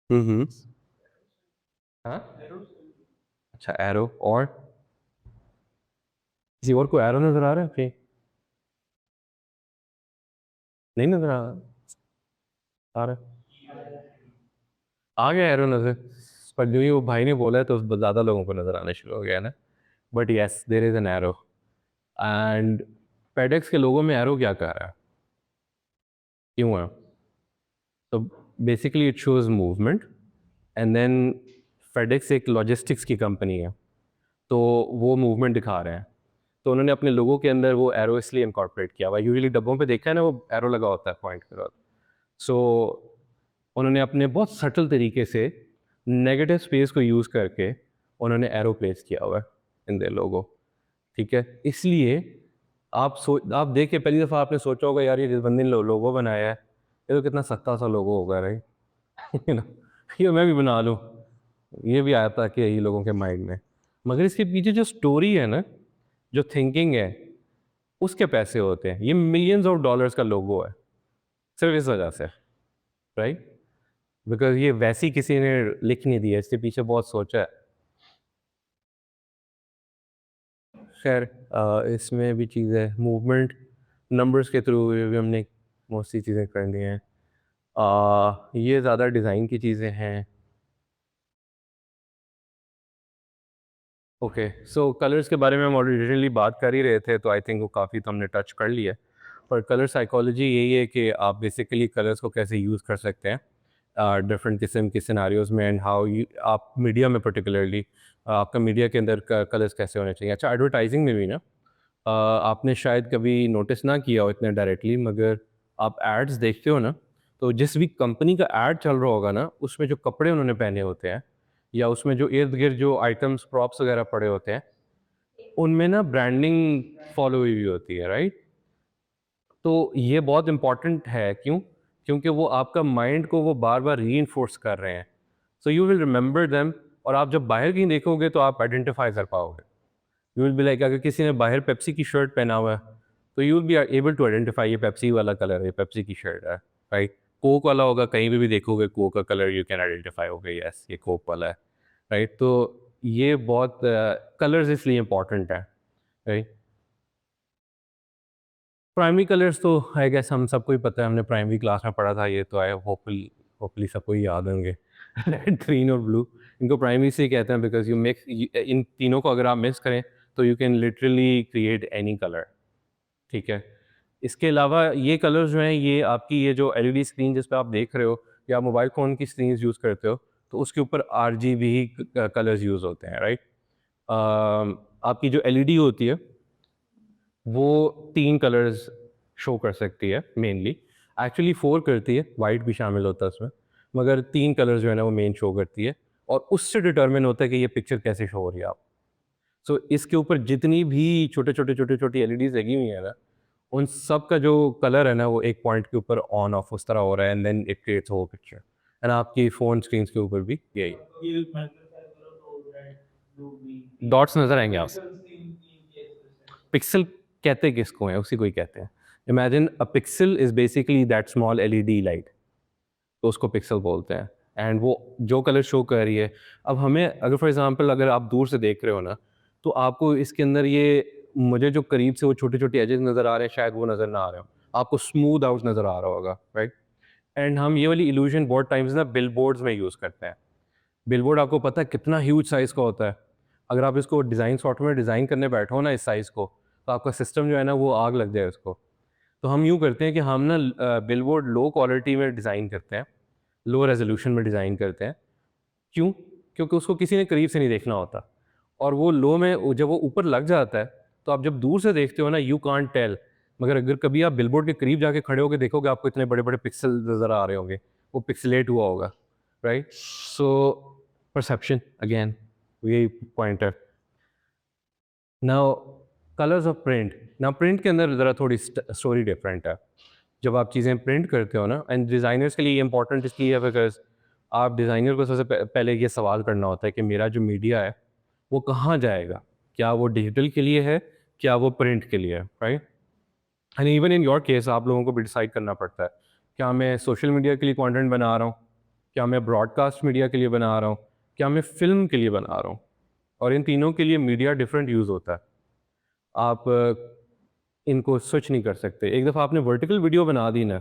हुँ, हुँ। हाँ? अच्छा एरो और? किसी और को एरो नज़र आ रहा है कहीं? नहीं नज़र आ रहा? आ रहा है? आ गया एरो नज़र, पर जो ही वो भाई ने बोला है तो ज़्यादा लोगों को नज़र आना शुरू हो गया है ना। But yes there is an arrow and FedEx के लोगो में एरो क्या कह रहा है? क्यों है? तो basically it shows movement and then FedEx एक लॉजिस्टिक्स की कंपनी है, तो वो मूवमेंट दिखा रहे हैं। तो उन्होंने अपने लोगों के अंदर वो एरो इसलिए इनकॉर्पोरेट किया हुआ है। यूजुअली डब्बों पे देखा है ना वो एरो लगा होता है पॉइंट के साथ। सो उन्होंने अपने बहुत सटल तरीके से नेगेटिव स्पेस को यूज़ करके उन्होंने एरो प्लेस किया हुआ है इन देयर लोगो, ठीक है? इसलिए आप देख के पहली दफ़ा आपने सोचा होगा यार ये जिस बंदे ने लोगो बनाया है, ये तो कितना सस्ता सा लोगो होगा राइट? यू नो ये मैं भी बना लूँ, ये भी आया था कि ये लोगों के माइंड में। मगर इसके पीछे जो स्टोरी है ना, जो थिंकिंग है, उसके पैसे होते हैं। ये मिलियंस ऑफ डॉलर्स का लोगो है, सिर्फ़ इस वजह से, राइट? बिकॉज़ ये वैसी किसी ने लिख नहीं दिया, इसके पीछे बहुत सोचा है। खैर इसमें भी चीज़ है, मूवमेंट नंबर्स के थ्रू भी हमने मोस्टली चीज़ें करनी हैं। ये ज़्यादा डिज़ाइन की चीज़ें हैं। ओके, सो कलर्स के बारे में हम ओरिजिनली बात कर ही रहे थे, तो आई थिंक वो काफ़ी तो हमने टच कर लिया है। पर कलर साइकोलॉजी यही है कि आप बेसिकली कलर्स को कैसे यूज़ कर सकते हैं डिफरेंट किस्म के सिनारियोज़ में, एंड हाउ यू आप मीडिया में पर्टिकुलरली आपका मीडिया के अंदर कलर्स कैसे होने चाहिए। अच्छा, एडवर्टाइजिंग में भी ना आपने शायद कभी नोटिस ना किया हो इतने डायरेक्टली, मगर आप एड्स देखते हो ना, तो जिस भी कंपनी का एड चल रहा होगा ना, उसमें जो कपड़े उन्होंने पहने होते हैं या उसमें जो इर्द-गिर्द जो आइटम्स, प्रॉप्स वगैरह पड़े होते हैं, उनमें ना ब्रांडिंग फॉलो हुई हुई होती है, राइट? तो ये बहुत इम्पोर्टेंट है, क्यों? क्योंकि वो आपका माइंड को वो बार-बार रीइंफोर्स कर रहे हैं। So you will remember them, और आप जब बाहर कहीं देखोगे तो आप आइडेंटिफ़ाई कर पाओगे। यू विल बी लाइक, अगर किसी ने बाहर पेप्सी की शर्ट पहना हुआ है, तो you will be able to identify ये पेप्सी वाला कलर है, ये पेप्सी की शर्ट है, राइट? कोक वाला होगा, कहीं पे भी देखोगे कोक का कलर यू कैन आइडेंटिफ़ाई होगा, यस ये कोक वाला है, राइट? तो ये बहुत कलर्स इसलिए इम्पोर्टेंट है, राइट? प्राइमरी कलर्स तो आई गेस हम सबको ही पता है, हमने प्राइमरी क्लास में पढ़ा था ये, तो आई होपफुली सबको ही याद होंगे। रेड, ग्रीन और ब्लू, इनको प्राइमरी से ही कहते हैं बिकॉज़ यू मिक्स इन तीनों को अगर आप मिक्स करें तो you can literally create any colour, ठीक है? इसके अलावा ये कलर्स जो हैं, ये आपकी ये जो एलईडी स्क्रीन जिस पे आप देख रहे हो या मोबाइल फ़ोन की स्क्रीन्स यूज़ करते हो, तो उसके ऊपर आरजीबी कलर्स यूज़ होते हैं, राइट? आपकी जो एलईडी होती है वो 3 कलर्स शो कर सकती है मेनली। एक्चुअली 4 करती है, वाइट भी शामिल होता है उसमें, मगर 3 कलर्स जो है ना वो मेन शो करती है, और उससे डिटरमिन होता है कि ये पिक्चर कैसे शो हो रही है आप। सो इसके ऊपर जितनी भी छोटी-छोटी एलईडीज़ लगी हुई हैं ना, उन सब का जो कलर है ना वो एक पॉइंट के ऊपर ऑन ऑफ उस तरह हो रहा है, and then it creates whole picture. And आपकी फ़ोन स्क्रीन्स के ऊपर भी यही डॉट्स नज़र आएँगे आप। पिक्सल कहते किसको हैं? उसी को ही कहते हैं। Imagine a pixel is basically that small LED light, तो उसको पिक्सल बोलते हैं, एंड वो जो कलर शो कर रही है। अब हमें अगर फॉर एग्ज़ाम्पल अगर आप दूर से देख रहे हो ना, तो आपको इसके अंदर ये मुझे जो करीब से वो छोटे-छोटे एजेस नज़र आ रहे हैं, शायद वो नज़र ना आ रहे हों। आपको स्मूथ आउट नज़र आ रहा होगा, राइट? एंड हम ये वाली इल्यूज़न बहुत टाइम्स ना बिलबोर्ड्स में यूज़ करते हैं। बिलबोर्ड आपको पता है कितना ह्यूज साइज़ का होता है। अगर आप इसको डिज़ाइन सॉफ्टवेयर में डिज़ाइन करने बैठो ना इस साइज़ को, तो आपका सिस्टम जो है ना वो आग लग जाए उसको। तो हम यूँ करते हैं कि हम ना बिलबोर्ड लो क्वालिटी में डिज़ाइन करते हैं, लो रेज़ोल्यूशन में डिज़ाइन करते हैं। क्यों? क्योंकि उसको किसी ने करीब से नहीं देखना होता, और वो लो में जब वो ऊपर लग जाता है, तो आप जब दूर से देखते हो ना यू कांट टेल, मगर अगर कभी आप बिलबोर्ड के करीब जाके खड़े होके देखोगे, आपको इतने बड़े-बड़े पिक्सल नज़र आ रहे होंगे, वो पिक्सेलेट हुआ होगा, राइट? सो परसेप्शन अगेन यही पॉइंट है। Now colours of print, now print के अंदर ज़रा थोड़ी स्टोरी डिफरेंट है। जब आप चीज़ें प्रिंट करते हो ना, एंड डिज़ाइनर्स के लिए ये इंपॉर्टेंट इसलिए है बिकॉज़ आप डिज़ाइनर को सबसे पहले ये सवाल करना होता है कि मेरा जो मीडिया है वो कहाँ जाएगा? क्या वो डिजिटल के लिए है? क्या वो प्रिंट के लिए है? Right? And even in your case आप लोगों को भी डिसाइड करना पड़ता है, क्या मैं सोशल मीडिया के लिए कंटेंट बना रहा हूँ? क्या मैं ब्रॉडकास्ट मीडिया के लिए बना रहा हूँ? क्या मैं फ़िल्म के लिए बना रहा हूँ? और इन तीनों के लिए मीडिया डिफरेंट यूज़ होता है। आप इनको स्विच नहीं कर सकते। एक दफ़ा आपने वर्टिकल वीडियो बना दी ना,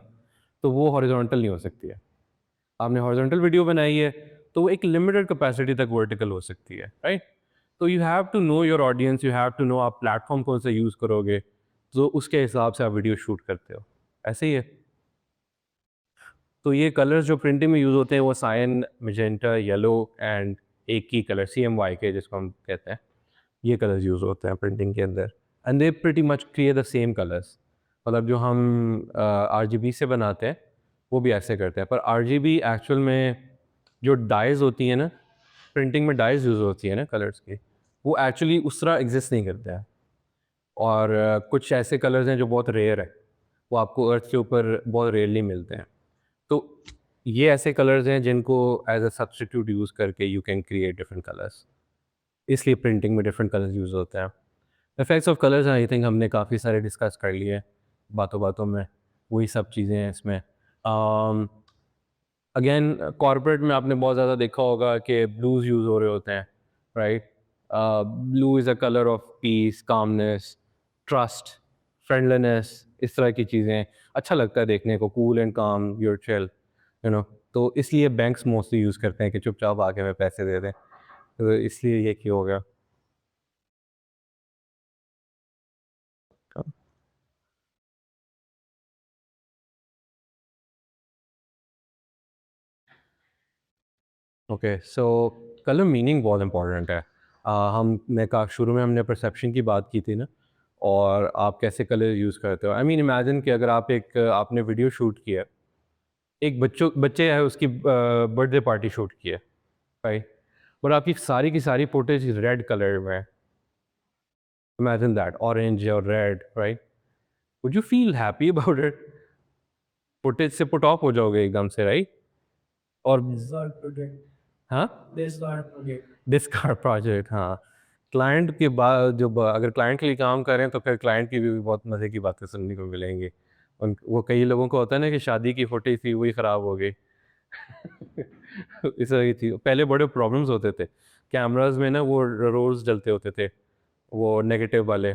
तो वो हॉरिज़ॉन्टल नहीं हो सकती है। आपने हॉरिज़ॉन्टल वीडियो बनाई है, तो वो एक लिमिटेड कैपेसिटी तक वर्टिकल हो सकती है, राइट? तो you have to know your audience, you have to know आप प्लेटफ़ॉर्म कौन सा यूज़ करोगे, तो उसके हिसाब से आप वीडियो शूट करते हो। ऐसे ही है। तो ये कलर्स जो प्रिंटिंग में यूज़ होते हैं वो सायन, मैजेंटा, येलो एंड एक ही कलर CMYK जिसको हम कहते हैं, ये कलर्स यूज़ होते हैं प्रिंटिंग के अंदर, and they pretty much create the same colours. मतलब जो हम RGB से बनाते हैं वो भी ऐसे करते हैं, पर RGB एक्चुअल में जो डाइज़ होती हैं ना, प्रिंटिंग में डाइज़ यूज़ होती है ना कलर्स की, वो एक्चुअली उस तरह एग्जिस्ट नहीं करते हैं। और कुछ ऐसे कलर्स हैं जो बहुत रेयर है, वो आपको अर्थ के ऊपर बहुत रेयरली मिलते हैं। तो ये ऐसे कलर्स हैं जिनको एज अ सब्स्टिट्यूट यूज़ करके you can create different colours, इसलिए प्रिंटिंग में डिफरेंट कलर्स यूज़ होते हैं। Effects of colours I think हमने काफ़ी सारे डिस्कस कर लिए बातों बातों में, वही सब चीज़ें हैं इसमें। अगेन कॉर्पोरेट में आपने बहुत ज़्यादा देखा होगा कि ब्लूज़ यूज़ हो रहे होते हैं, right? Blue is a colour of peace, calmness, trust, friendliness, इस तरह की चीज़ें अच्छा लगता है देखने को, कूल एंड काम, यूर चिल, यू नो। तो इसलिए बैंक्स मोस्टली यूज़ करते हैं कि चुपचाप आके हमें पैसे दे दें, तो इसलिए ये की हो गया। ओके, सो कलर मीनिंग बहुत इंपॉर्टेंट है। हमने कहा शुरू में हमने परसेप्शन की बात की थी ना, और आप कैसे कलर यूज़ करते हो। आई मीन इमेजिन कि अगर आपने वीडियो शूट किया है, एक बच्चे है उसकी बर्थडे पार्टी शूट की है, राइट, और आपकी सारी की सारी फुटेज रेड कलर में है। इमेजिन दैट, ऑरेंज और red, right, would you feel happy about it? Footage से पुट ऑफ हो जाओगे एकदम से, राइट? और Discard project. हाँ, Discard project. डिस्कार्ड प्रोजेक्ट, हाँ। क्लाइंट के बाद अगर क्लाइंट के लिए काम करें तो फिर क्लाइंट की भी बहुत मज़े की बातें सुनने को मिलेंगी। वो कई लोगों को होता है ना कि शादी की फुटेज थी वही ख़राब हो गई। इस तरह की चीज़ पहले बड़े प्रॉब्लम्स होते थे। कैमराज़ में ना वो रोल्स जलते होते थे, वो नेगेटिव वाले,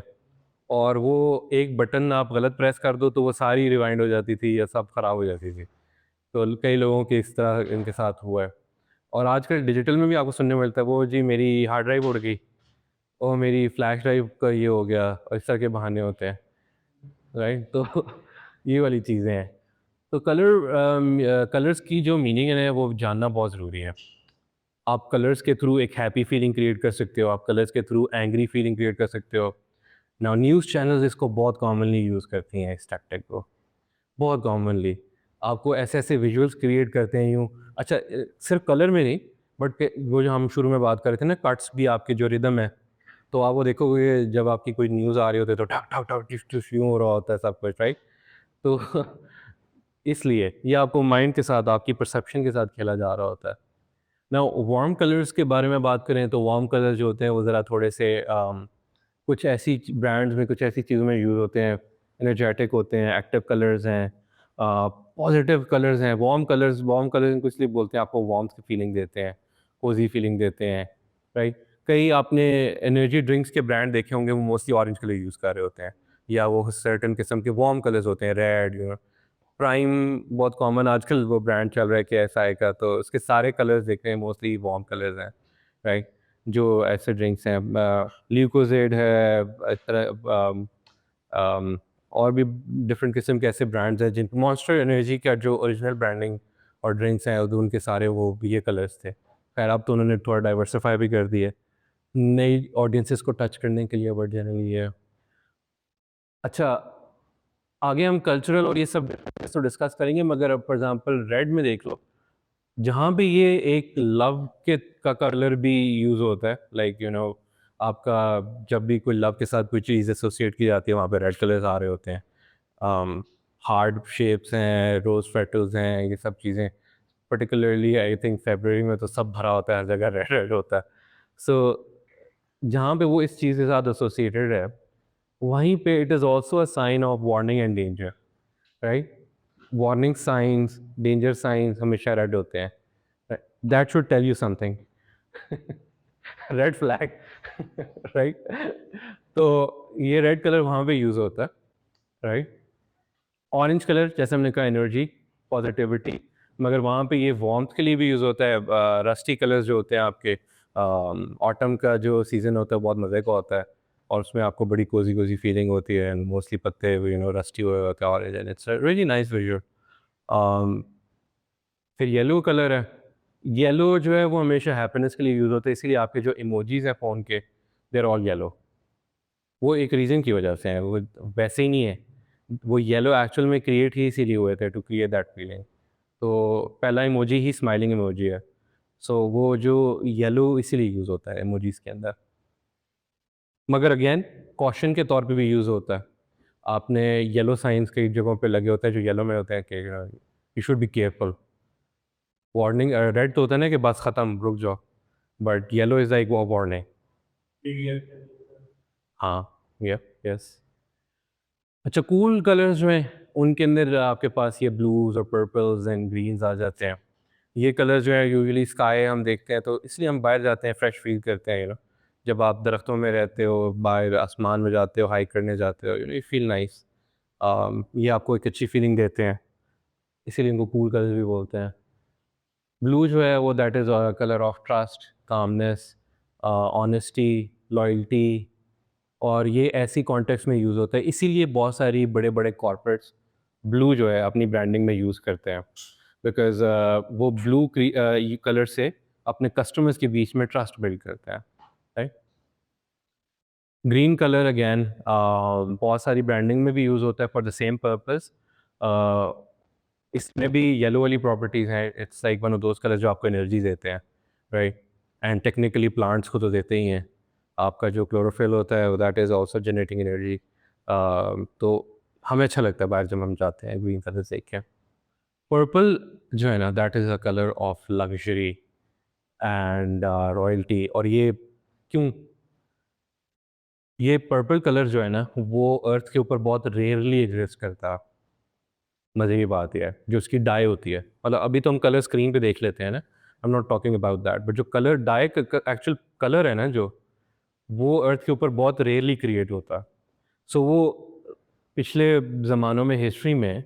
और वो एक बटन आप गलत प्रेस कर दो तो वो सारी रिवाइंड हो जाती थी या सब ख़राब हो जाती थी। तो कई लोगों के इस तरह इनके साथ हुआ है। और आजकल डिजिटल में भी आपको सुनने को मिलता है, वो जी मेरी हार्ड ड्राइव उड़ गई, और मेरी फ्लैश ड्राइव का ये हो गया, और इस तरह के बहाने होते हैं, राइट? तो ये वाली चीज़ें हैं। तो कलर्स की जो मीनिंग है वो जानना बहुत ज़रूरी है। आप कलर्स के थ्रू एक हैप्पी फीलिंग क्रिएट कर सकते हो, आप कलर्स के थ्रू एंग्री फीलिंग क्रिएट कर सकते हो। नाउ न्यूज़ चैनल्स इसको बहुत कॉमनली यूज़ करती हैं, इस टैक्टिक को, बहुत कॉमनली। आपको ऐसे-ऐसे विजुअल्स क्रिएट करते हैं यूँ। अच्छा, सिर्फ़ कलर में नहीं, बट वो जो हम शुरू में बात कर रहे थे ना, कट्स भी आपके जो रिदम है, तो आप वो देखोगे जब आपकी कोई न्यूज़ आ रही होती है तो ठक, ठक, ठक, टिश, टिश यूँ हो रहा होता है सब कुछ, राइट? तो इसलिए ये आपको माइंड के साथ, आपकी परसेप्शन के साथ खेला जा रहा होता है। नाउ वार्म कलर्स के बारे में बात करें तो वार्म कलर जो होते हैं वो ज़रा थोड़े से कुछ ऐसी ब्रांड्स में, कुछ ऐसी चीज़ों में यूज़ होते हैं, एनर्जेटिक होते हैं, एक्टिव कलर्स हैं, पॉजिटिव कलर्स हैं। वार्म कलर्स इनको इसलिए बोलते हैं, आपको वार्म्थ की फीलिंग देते हैं, कोज़ी फीलिंग देते हैं, राइट? कई आपने एनर्जी ड्रिंक्स के ब्रांड देखे होंगे, वो मोस्टली ऑरेंज कलर यूज़ कर रहे होते हैं, या वो सर्टेन किस्म के वार्म कलर्स होते हैं, रेड, प्राइम बहुत कॉमन आजकल वो ब्रांड चल रहा है केएसआई का, तो उसके सारे कलर्स देख रहे हैं मोस्टली वार्म कलर्स हैं, राइट? जो ऐसे ड्रिंक्स हैं, ल्यूकोजेड है, इस तरह और भी डिफरेंट किस्म के ऐसे ब्रांड्स हैं, जिन मॉन्स्टर एनर्जी का जो ओरिजिनल ब्रांडिंग और ड्रिंक्स हैं तो उनके सारे वो ये कलर्स थे। खैर अब तो उन्होंने थोड़ा डाइवर्सिफाई भी कर दिए नई ऑडियंसेस को टच करने के लिए, बट जनरली ये अच्छा। आगे हम कल्चरल और ये सब तो डिस्कस करेंगे, मगर अब फॉर एग्जांपल रेड में देख लो, जहाँ पे ये एक लव के का कलर भी यूज़ होता है, लाइक आपका जब भी कोई लव के साथ कोई चीज़ एसोसिएट की जाती है वहाँ पे रेड कलर्स आ रहे होते हैं। हार्ट शेप्स हैं, रोज़ पेटल्स हैं, ये सब चीज़ें पर्टिकुलरली आई थिंक फरवरी में तो सब भरा होता है, हर जगह रेड रेड होता है। सो जहाँ पे वो इस चीज़ के साथ एसोसिएटेड है, वहीं पे it is also a sign of warning and danger, right? Warning signs, danger signs हमेशा रेड होते हैं। That should tell you something. Red flag, right? तो ये रेड कलर वहाँ पे यूज़ होता है, राइट? ऑरेंज कलर जैसे हमने कहा एनर्जी, पॉजिटिविटी, मगर वहाँ पे ये वार्मथ के लिए भी यूज़ होता है। रस्टी कलर्स जो होते हैं आपके, ऑटम का जो सीज़न होता है बहुत मज़े का होता है, और उसमें आपको बड़ी कोज़ी कोज़ी फीलिंग होती है, एंड मोस्टली पत्ते रस्टी हुए होते हैं orange, and it's really nice visual. फिर येलो कलर है। येलो जो है वो हमेशा हैप्पीनेस के लिए यूज़ होता है, इसीलिए आपके जो इमोजीज़ हैं फ़ोन के, दे आर ऑल येलो। वो एक रीज़न की वजह से है, वो वैसे ही नहीं है। वो येलो एक्चुअल में क्रिएट ही इसीलिए हुए थे टू क्रिएट दैट फीलिंग। तो पहला इमोजी ही स्माइलिंग इमोजी है। सो वो जो येलो इसीलिए यूज़ होता है इमोजीज़ के अंदर। मगर अगेन कॉशन के तौर पे भी यूज़ होता है। आपने येलो साइन्स कई जगहों पे लगे होते हैं जो येलो में होते हैं कि you should be careful. Warning red तो होता है ना कि बस ख़त्म, रुक जाओ, बट येलो इज़ लाइक वो वार्निंग। हाँ, यस। अच्छा, कूल कलर्स जो हैं उनके अंदर आपके पास ये ब्लूज़ और पर्पल्स एंड ग्रीन्स आ जाते हैं। ये कलर जो है यूजुअली स्काई हम देखते हैं तो इसलिए हम बाहर जाते हैं, फ्रेश फील करते हैं, जब आप दरख्तों में रहते हो, बाहर आसमान में जाते हो, हाइक करने जाते हो, यू फील नाइस। ये आपको एक अच्छी फीलिंग देते हैं, इसीलिए इनको कूल कलर्स भी बोलते हैं। ब्लू जो है वो that is colour of trust, calmness, honesty, loyalty, और ये ऐसी कॉन्टेक्स्ट में यूज़ होता है, इसीलिए बहुत सारी बड़े बड़े कॉर्पोरेट्स ब्लू जो है अपनी ब्रांडिंग में यूज़ करते हैं, बिकॉज वो ब्लू कलर से अपने कस्टमर्स के बीच में ट्रस्ट बिल्ड करते हैं, राइट। ग्रीन कलर अगेन बहुत सारी ब्रांडिंग में भी यूज़ होता है फॉर द सेम पर्पस। इसमें भी येलो वाली प्रॉपर्टीज़ हैं, it's like one of those colour जो आपको एनर्जी देते हैं, राइट। एंड टेक्निकली प्लांट्स को तो देते ही हैं, आपका जो क्लोरोफिल होता है that is also generating energy. तो हमें अच्छा लगता है बाहर जब हम जाते हैं ग्रीन कलर देख के। पर्पल जो है ना that is a colour of luxury and royalty. और ये क्यों, ये पर्पल कलर जो है ना वो अर्थ के ऊपर बहुत रेयरली एग्जिस्ट करता है। मज़े की बात यह है जो उसकी डाई होती है, मतलब अभी तो हम कलर स्क्रीन पे देख लेते हैं ना, I am not talking about that, but जो कलर डाई एक्चुअल कलर है ना जो वो अर्थ के ऊपर बहुत रेयरली क्रिएट होता है। सो वो पिछले ज़मानों में हिस्ट्री में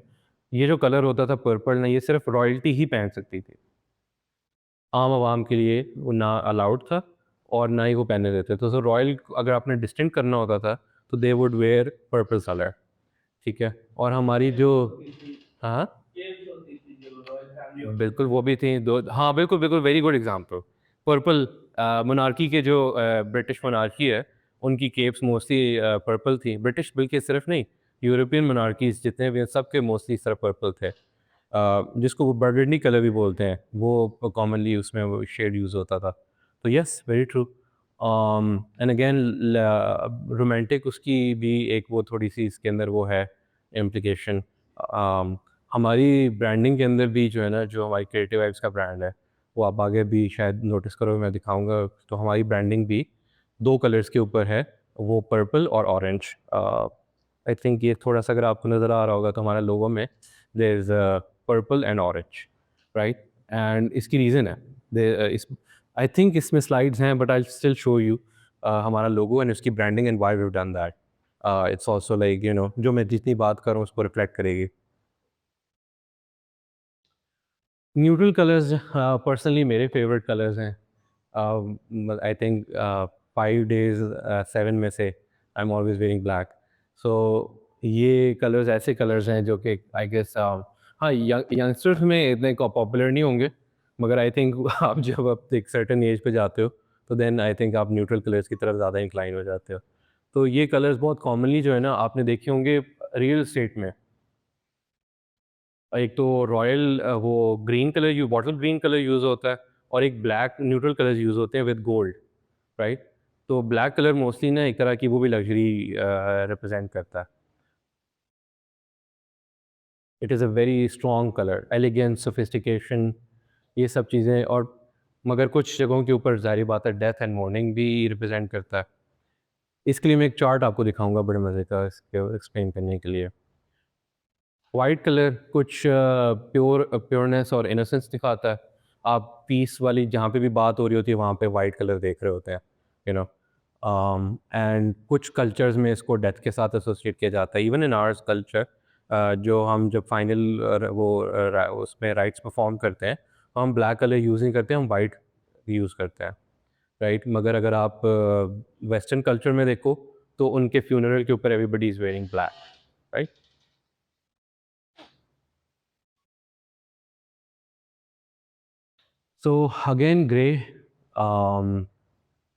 ये जो कलर होता था पर्पल ना, ये सिर्फ रॉयल्टी ही पहन सकती थी, आम आवाम के लिए वो ना अलाउड था और ना ही वो पहनने देते थे। तो रॉयल अगर आपने डिस्टिंक्ट करना होता था तो they would wear purple colour, ठीक है। और हमारी जो हाँ बिल्कुल वो भी थी दो, हाँ बिल्कुल बिल्कुल, very good example. Purple monarchy के जो ब्रिटिश मोनार्की है उनकी केप्स मोस्टली पर्पल थी। ब्रिटिश बल्कि सिर्फ नहीं, यूरोपियन मोनार्कीज जितने भी हैं सबके मोस्टली सिर्फ पर्पल थे, जिसको वो बर्गंडी कलर भी बोलते हैं, वो कॉमनली उसमें वो शेड यूज़ होता था। तो yes very true. And again romantic उसकी भी एक वो थोड़ी सी इसके अंदर वो है इम्प्लिकेशन। हमारी ब्रांडिंग के अंदर भी जो है ना, जो हमारी क्रिएटिव वाइब्स का ब्रांड है वो आप आगे भी शायद नोटिस करो, मैं दिखाऊंगा। तो हमारी ब्रांडिंग भी दो कलर्स के ऊपर है, वो पर्पल और ऑरेंज। आई थिंक ये थोड़ा सा अगर आपको नज़र आ रहा होगा तो हमारा लोगो में there is purple and orange, right. And इसकी रीज़न है इस आई थिंक इसमें स्लाइड्स हैं but I still show you हमारा लोगो एंड उसकी branding and why we have done that. It's also like you know जो मैं जितनी बात करूँ उसको रिफ्लेक्ट करेगी। न्यूट्रल कलर्स पर्सनली मेरे फेवरेट कलर्स हैं। आई थिंक 5 days 7 में से I am always wearing black. So ये कलर्स ऐसे कलर्स हैं जो कि आई गेस हाँ यंगस्टर्स में इतने पॉपुलर नहीं होंगे, मगर आई थिंक आप जब आप एक सर्टेन एज पे जाते हो तो देन आई थिंक आप न्यूट्रल कलर्स की तरफ ज़्यादा इंक्लाइन हो जाते हो। तो ये कलर्स बहुत कॉमनली जो है ना आपने देखे होंगे रियल एस्टेट में। एक तो रॉयल वो green colour bottle green colour use होता है, और एक ब्लैक न्यूट्रल कलर्स यूज़ होते हैं विद गोल्ड, राइट। तो ब्लैक कलर मोस्टली ना एक तरह की वो भी लग्जरी रिप्रेजेंट करता है। It is a very strong colour, elegance, sophistication, ये सब चीज़ें। और मगर कुछ जगहों के ऊपर ज़ाहिर बात है डेथ एंड मॉर्निंग भी रिप्रेजेंट करता है। इसके लिए मैं एक चार्ट आपको दिखाऊंगा बड़े मज़े का इसके एक्सप्लेन करने के लिए। वाइट कलर कुछ प्योरनेस और इनोसेंस दिखाता है। आप पीस वाली जहाँ पे भी बात हो रही होती है वहाँ पे वाइट कलर देख रहे होते हैं, यू नो। एंड कुछ कल्चर्स में इसको डेथ के साथ एसोसिएट किया जाता है। इवन इन आवर्स कल्चर जो हम जब फाइनल उसमें राइट्स परफॉर्म करते हैं तो हम ब्लैक कलर यूज़ नहीं करते, हम वाइट यूज़ करते हैं, राइट। मगर अगर आप वेस्टर्न कल्चर में देखो तो उनके फ्यूनरल के ऊपर everybody is wearing black, right. So again, gray.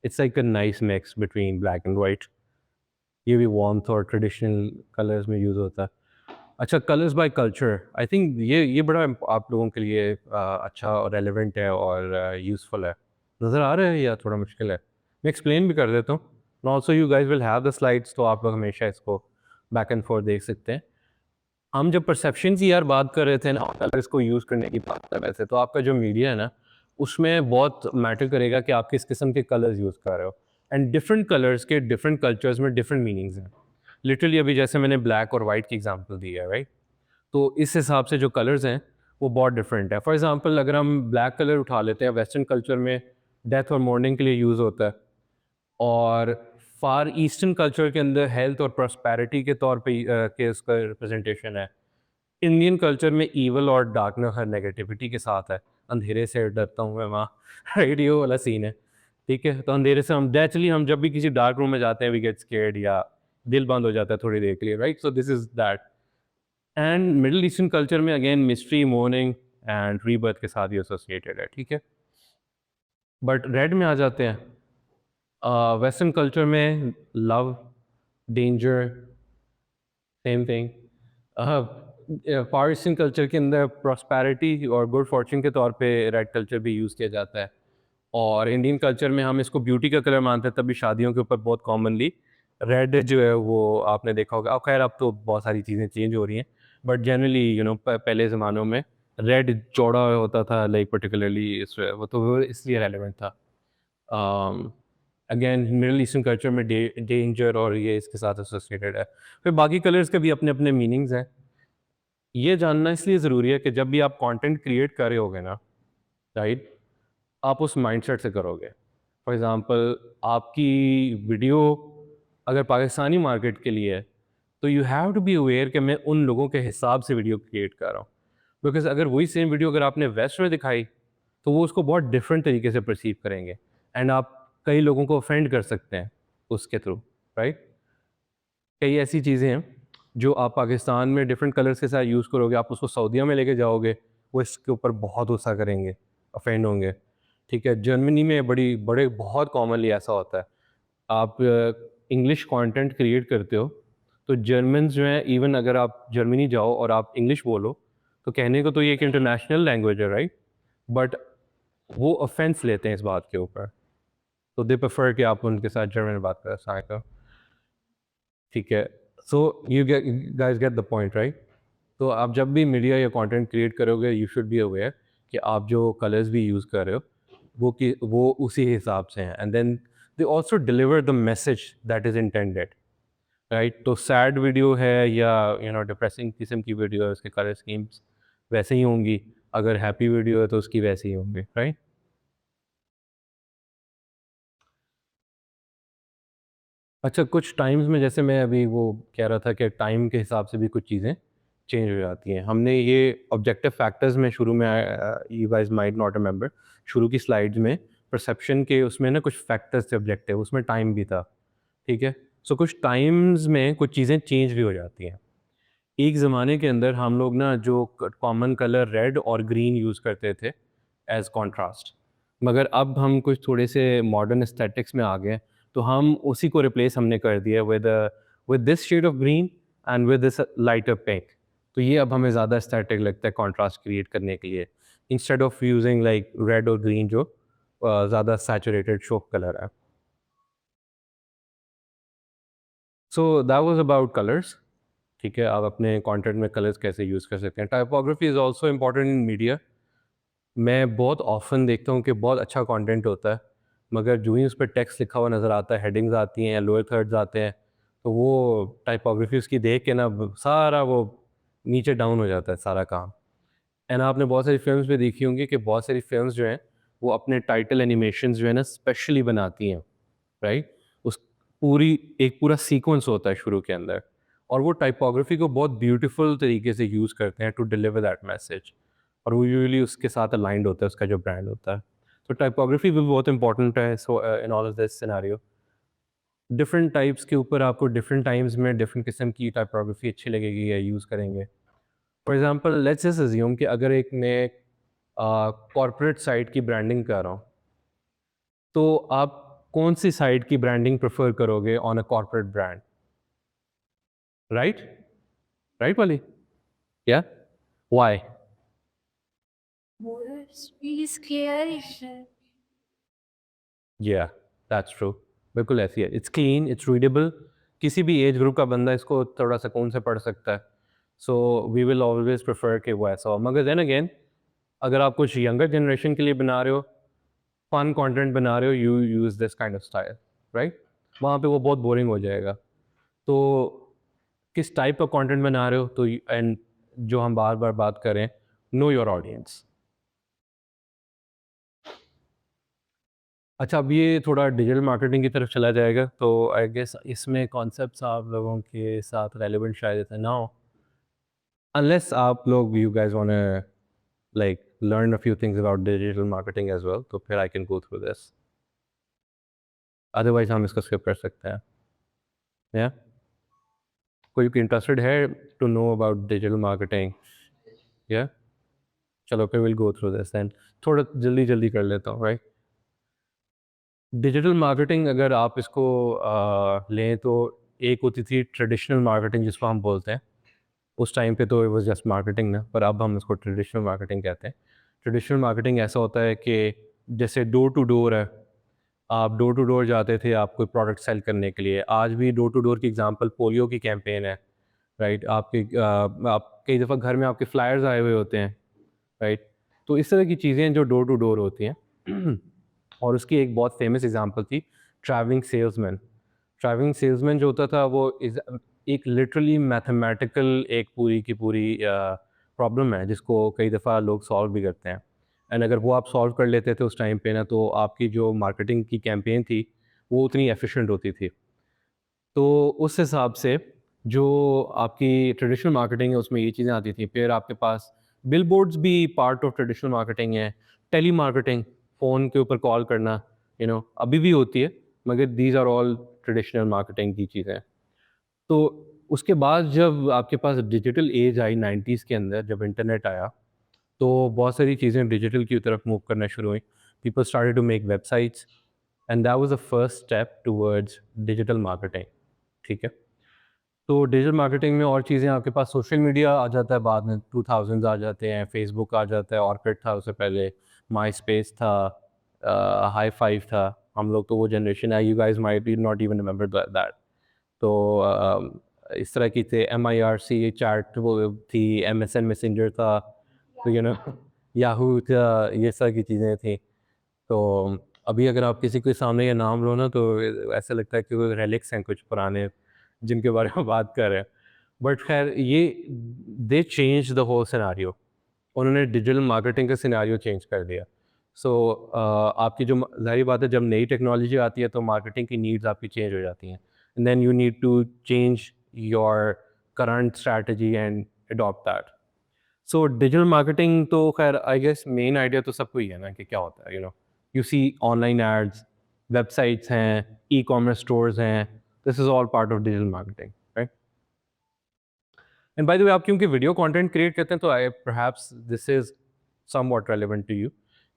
It's like a nice mix between black and white. ये भी warmth और ट्रेडिशनल कलर्स में यूज़ होता है। अच्छा, colours by culture, I think ये बड़ा आप लोगों के लिए अच्छा और रेलेवेंट है और यूज़फुल है। नज़र आ रहा है या थोड़ा मुश्किल है? मैं एक्सप्लेन भी कर देता हूँ। And also you guys will have the slides, तो आप लोग हमेशा इसको बैक एंड फोर्थ देख सकते हैं। हम जब परसेप्शन की यार बात कर रहे थे ना, कलर्स को यूज़ करने की बात है वैसे तो आपका जो मीडिया है ना उसमें बहुत मैटर करेगा कि आप किस किस्म के कलर्स यूज़ कर रहे हो। एंड डिफरेंट कलर्स के डिफरेंट कल्चर्स में डिफरेंट मीनिंग्स हैं। लिटरली अभी जैसे मैंने ब्लैक और वाइट की एग्जांपल दी है, राइट। तो इस हिसाब से जो कलर्स हैं वो बहुत डिफरेंट है। फॉर एग्जांपल अगर हम ब्लैक कलर उठा लेते हैं, वेस्टर्न कल्चर में डेथ और मॉर्निंग के लिए यूज़ होता है। और फार ईस्टर्न कल्चर के अंदर हेल्थ और प्रॉस्पेरिटी के तौर पे के उसका रिप्रेजेंटेशन है। इंडियन कल्चर में ईवल और डार्कनेस और नेगेटिविटी के साथ है, अंधेरे से डरता हूँ मैं वहाँ रेडियो वाला सीन है, ठीक है। तो अंधेरे से हम नेचुरली हम जब भी किसी डार्क रूम में जाते हैं वी गेट स्केर्ड या दिल बंद हो जाता है थोड़ी देर के लिए, right. So this is that. And middle Eastern culture में again mystery, morning and rebirth के साथ ही एसोसिएटेड है, ठीक है। बट रेड में आ जाते हैं, वेस्टर्न कल्चर में लव, डेंजर, सेम थिंग। फार ईस्टर्न कल्चर के अंदर प्रॉस्पेरिटी और गुड फॉर्चून के तौर पे रेड कल्चर भी यूज़ किया जाता है। और इंडियन कल्चर में हम इसको ब्यूटी का कलर मानते हैं, तभी शादियों के ऊपर बहुत कॉमनली रेड जो है वो आपने देखा होगा। अब खैर अब तो बहुत सारी चीज़ें चेंज हो रही हैं, बट जनरली यू नो पहले ज़मानों में रेड चौड़ा होता था, लाइक पर्टिकुलरली इस वो तो वो इसलिए रेलिवेंट था। अगेन मिडिल ईस्टर्न कल्चर में डेंजर और ये इसके साथ एसोसिएटेड है। फिर बाकी कलर्स के भी अपने अपने मीनिंग्स हैं। ये जानना इसलिए ज़रूरी है कि जब भी आप कंटेंट क्रिएट कर रहे होगे ना, राइट, आप उस माइंडसेट से करोगे। फॉर एग्ज़ाम्पल आपकी वीडियो अगर पाकिस्तानी मार्केट के लिए है, तो you have to be aware कि मैं उन लोगों के हिसाब से वीडियो क्रिएट कर रहा हूँ। बिकॉज़ अगर वही सेम वीडियो अगर आपने वेस्ट में दिखाई, तो वो उसको बहुत डिफरेंट तरीके से परसीव करेंगे एंड आप कई लोगों को ऑफेंड कर सकते हैं उसके थ्रू, राइट। कई ऐसी चीज़ें हैं जो आप पाकिस्तान में डिफरेंट कलर्स के साथ यूज़ करोगे, आप उसको सऊदीया में लेके जाओगे, वो इसके ऊपर बहुत गुस्सा करेंगे, ऑफेंड होंगे, ठीक है। जर्मनी में बड़े बहुत कॉमनली ऐसा होता है। आप इंग्लिश कंटेंट क्रिएट करते हो, तो जर्मन्स जो हैं, इवन अगर आप जर्मनी जाओ और आप इंग्लिश बोलो, तो कहने को तो ये एक इंटरनेशनल लैंग्वेज है, राइट, बट वो ऑफेंस लेते हैं इस बात के ऊपर, तो दे प्रेफर कि आप उनके साथ जर्मन में बात करें साइको, ठीक है। So you guys get the point, right. तो आप जब भी मीडिया या कंटेंट क्रिएट करोगे, यू शुड बी अवेयर कि आप जो कलर्स भी यूज़ कर रहे हो वो उसी हिसाब से हैं, and then they also deliver the message that is intended, right. तो सैड वीडियो है या यू नो डिप्रेसिंग किस्म की वीडियो है, उसके कलर स्कीम्स वैसे ही होंगी। अगर हैप्पी वीडियो है तो उसकी वैसी ही होंगी, राइट। अच्छा, कुछ टाइम्स में जैसे मैं अभी वो कह रहा था कि टाइम के हिसाब से भी कुछ चीज़ें चेंज हो जाती हैं। हमने ये ऑब्जेक्टिव फैक्टर्स में शुरू में you guys might not remember, शुरू की स्लाइड्स में परसेप्शन के उसमें ना कुछ फैक्टर्स थे ऑब्जेक्टिव, उसमें टाइम भी था, ठीक है। सो कुछ टाइम्स में कुछ चीज़ें चेंज भी हो जाती हैं। एक ज़माने के अंदर हम लोग ना जो कॉमन कलर रेड और ग्रीन यूज़ करते थे एज़ कॉन्ट्रास्ट, मगर अब हम कुछ थोड़े से मॉडर्न एस्थेटिक्स में आ गए हैं, तो हम उसी को रिप्लेस हमने कर दिया with this shade of green and with this lighter pink. तो ये अब हमें ज़्यादा एस्थेटिक लगता है कॉन्ट्रास्ट क्रिएट करने के लिए, instead of using like red और ग्रीन जो ज़्यादा सैचुरेटेड शो कलर है। So that was about colours, ठीक है। आप अपने कंटेंट में कलर्स कैसे यूज़ कर सकते हैं। Typography is also important in media. मैं बहुत ऑफ़न देखता हूँ कि बहुत अच्छा कंटेंट होता है, मगर जो ही उस पे टेक्स्ट लिखा हुआ नज़र आता है, हेडिंग्स आती हैं या लोअर थर्ड्स आते हैं, तो वो टाइपोग्राफी उसकी देख के ना सारा वो नीचे डाउन हो जाता है सारा काम। एंड आपने बहुत सारी फ़िल्म्स में देखी होंगी कि बहुत सारी फ़िल्म्स जो हैं, वो अपने टाइटल एनिमेशंस जो है ना स्पेशली बनाती हैं, राइट? उस एक पूरा सीक्वेंस होता है शुरू के अंदर, और वो टाइपोग्राफी को बहुत ब्यूटीफुल तरीके से यूज़ करते हैं टू डिलीवर दैट मैसेज, और वो यूजुअली उसके साथ अलाइंड होता है उसका जो ब्रांड होता है। तो टाइपोग्राफी भी बहुत इंपॉर्टेंट है so in all of this scenario. Different types के ऊपर आपको डिफरेंट टाइम्स में डिफरेंट किस्म की टाइपोग्राफी अच्छी लगेगी या यूज़ करेंगे। For example let's just assume कि अगर एक मैं कॉर्पोरेट साइट की ब्रांडिंग कर रहा हूँ, तो आप कौन सी साइट की ब्रांडिंग प्रेफर करोगे on a corporate brand, right? Right वाली? या व्हाई? Words be scary. या दैट्स ट्रू, बिल्कुल ऐसी है। इट्स क्लीन, इट्स रीडेबल, किसी भी एज ग्रुप का बंदा इसको थोड़ा सुकून से पढ़ सकता है। So we will always prefer कि वो ऐसा हो। मगर देन अगेन, अगर आप कुछ यंगर जनरेशन के लिए बना रहे हो, फन कंटेंट बना रहे हो, you use this kind of style, right? वहाँ पे वो बहुत बोरिंग हो जाएगा। तो किस टाइप का कंटेंट बना रहे हो, तो एंड जो हम बार बार बात करें, नो योर ऑडियंस। अच्छा, अब ये थोड़ा डिजिटल मार्केटिंग की तरफ चला जाएगा, तो आई गेस इसमें कॉन्सेप्ट्स आप लोगों के साथ रेलेवेंट शायद ना हो, अनलेस आप लोग you guys want to like learn a few things about digital marketing as well, तो फिर I can go through this, otherwise हम इसको स्किप कर सकते हैं। या कोई इंटरेस्टेड है to know about digital marketing? या चलो फिर will go through this then, थोड़ा जल्दी जल्दी कर लेता हूँ, राइट। डिजिटल मार्केटिंग अगर आप इसको लें तो एक होती थी ट्रेडिशनल मार्केटिंग जिसको हम बोलते हैं, उस टाइम पे तो इट वाज जस्ट मार्केटिंग ना, पर अब हम इसको ट्रेडिशनल मार्केटिंग कहते हैं। ट्रेडिशनल मार्केटिंग ऐसा होता है कि जैसे डोर टू डोर है, आप डोर टू डोर जाते थे आप कोई प्रोडक्ट सेल करने के लिए। आज भी डोर टू डोर की एग्जांपल पोलियो की कैंपेन है, राइट। आप कई दफ़ा घर में आपके फ्लायर्स आए हुए होते हैं, राइट। तो इस तरह की चीज़ें जो डोर टू डोर होती हैं और उसकी एक बहुत फेमस एग्जांपल थी ट्रैवलिंग सेल्समैन। ट्रैवलिंग सेल्समैन जो होता था वो एक लिटरली मैथमेटिकल एक पूरी की पूरी प्रॉब्लम है जिसको कई दफ़ा लोग सॉल्व भी करते हैं। एंड अगर वो आप सॉल्व कर लेते थे उस टाइम पे ना, तो आपकी जो मार्केटिंग की कैंपेन थी वो उतनी एफिशिएंट होती थी। तो उस हिसाब से जो आपकी ट्रेडिशनल मार्केटिंग है उसमें ये चीज़ें आती थी। फिर आपके पास बिलबोर्ड्स भी पार्ट ऑफ ट्रेडिशनल मार्केटिंग है। टेली मार्केटिंग, फ़ोन के ऊपर कॉल करना, अभी भी होती है, मगर these are all traditional marketing की चीज़ें। तो उसके बाद जब आपके पास डिजिटल एज आई 90s के अंदर, जब इंटरनेट आया, तो बहुत सारी चीज़ें डिजिटल की तरफ मूव करना शुरू हुई। People started to make websites and that was the first step towards digital marketing, ठीक है? तो डिजिटल मार्केटिंग में और चीज़ें आपके पास सोशल मीडिया आ जाता है बाद में, 2000s आ जाते हैं, फेसबुक आ जाता है, ऑर्कुट था उससे पहले, माइस्पेस था, हाई फाइव था। हम लोग तो वो जनरेशन है, you guys might be not even remember that. तो इस तरह की थे, MIRC चैट वो थी, MSN मैसेंजर था, तो याहू था, ये तरह की चीज़ें थी। तो अभी अगर आप किसी के सामने ये नाम लो ना, तो ऐसा लगता है कि वो रेलिक्स हैं कुछ पुराने जिनके बारे में बात कर रहे हैं। बट खैर ये they change the whole scenario, उन्होंने डिजिटल मार्केटिंग का सिनेरियो चेंज कर दिया। सो आपकी जो ज़ाहिर बात है, जब नई टेक्नोलॉजी आती है तो मार्केटिंग की नीड्स आपकी चेंज हो जाती हैं, and then you need to change your current strategy and adopt that. So digital marketing तो खैर आई गेस मेन आइडिया तो सबको ही है ना कि क्या होता है, you see online ads, websites हैं, ई कॉमर्स स्टोर्स हैं, this is all part of digital marketing, right. And by the way, आप क्योंकि वीडियो कंटेंट क्रिएट करते हैं तो I perhaps this is somewhat relevant to you,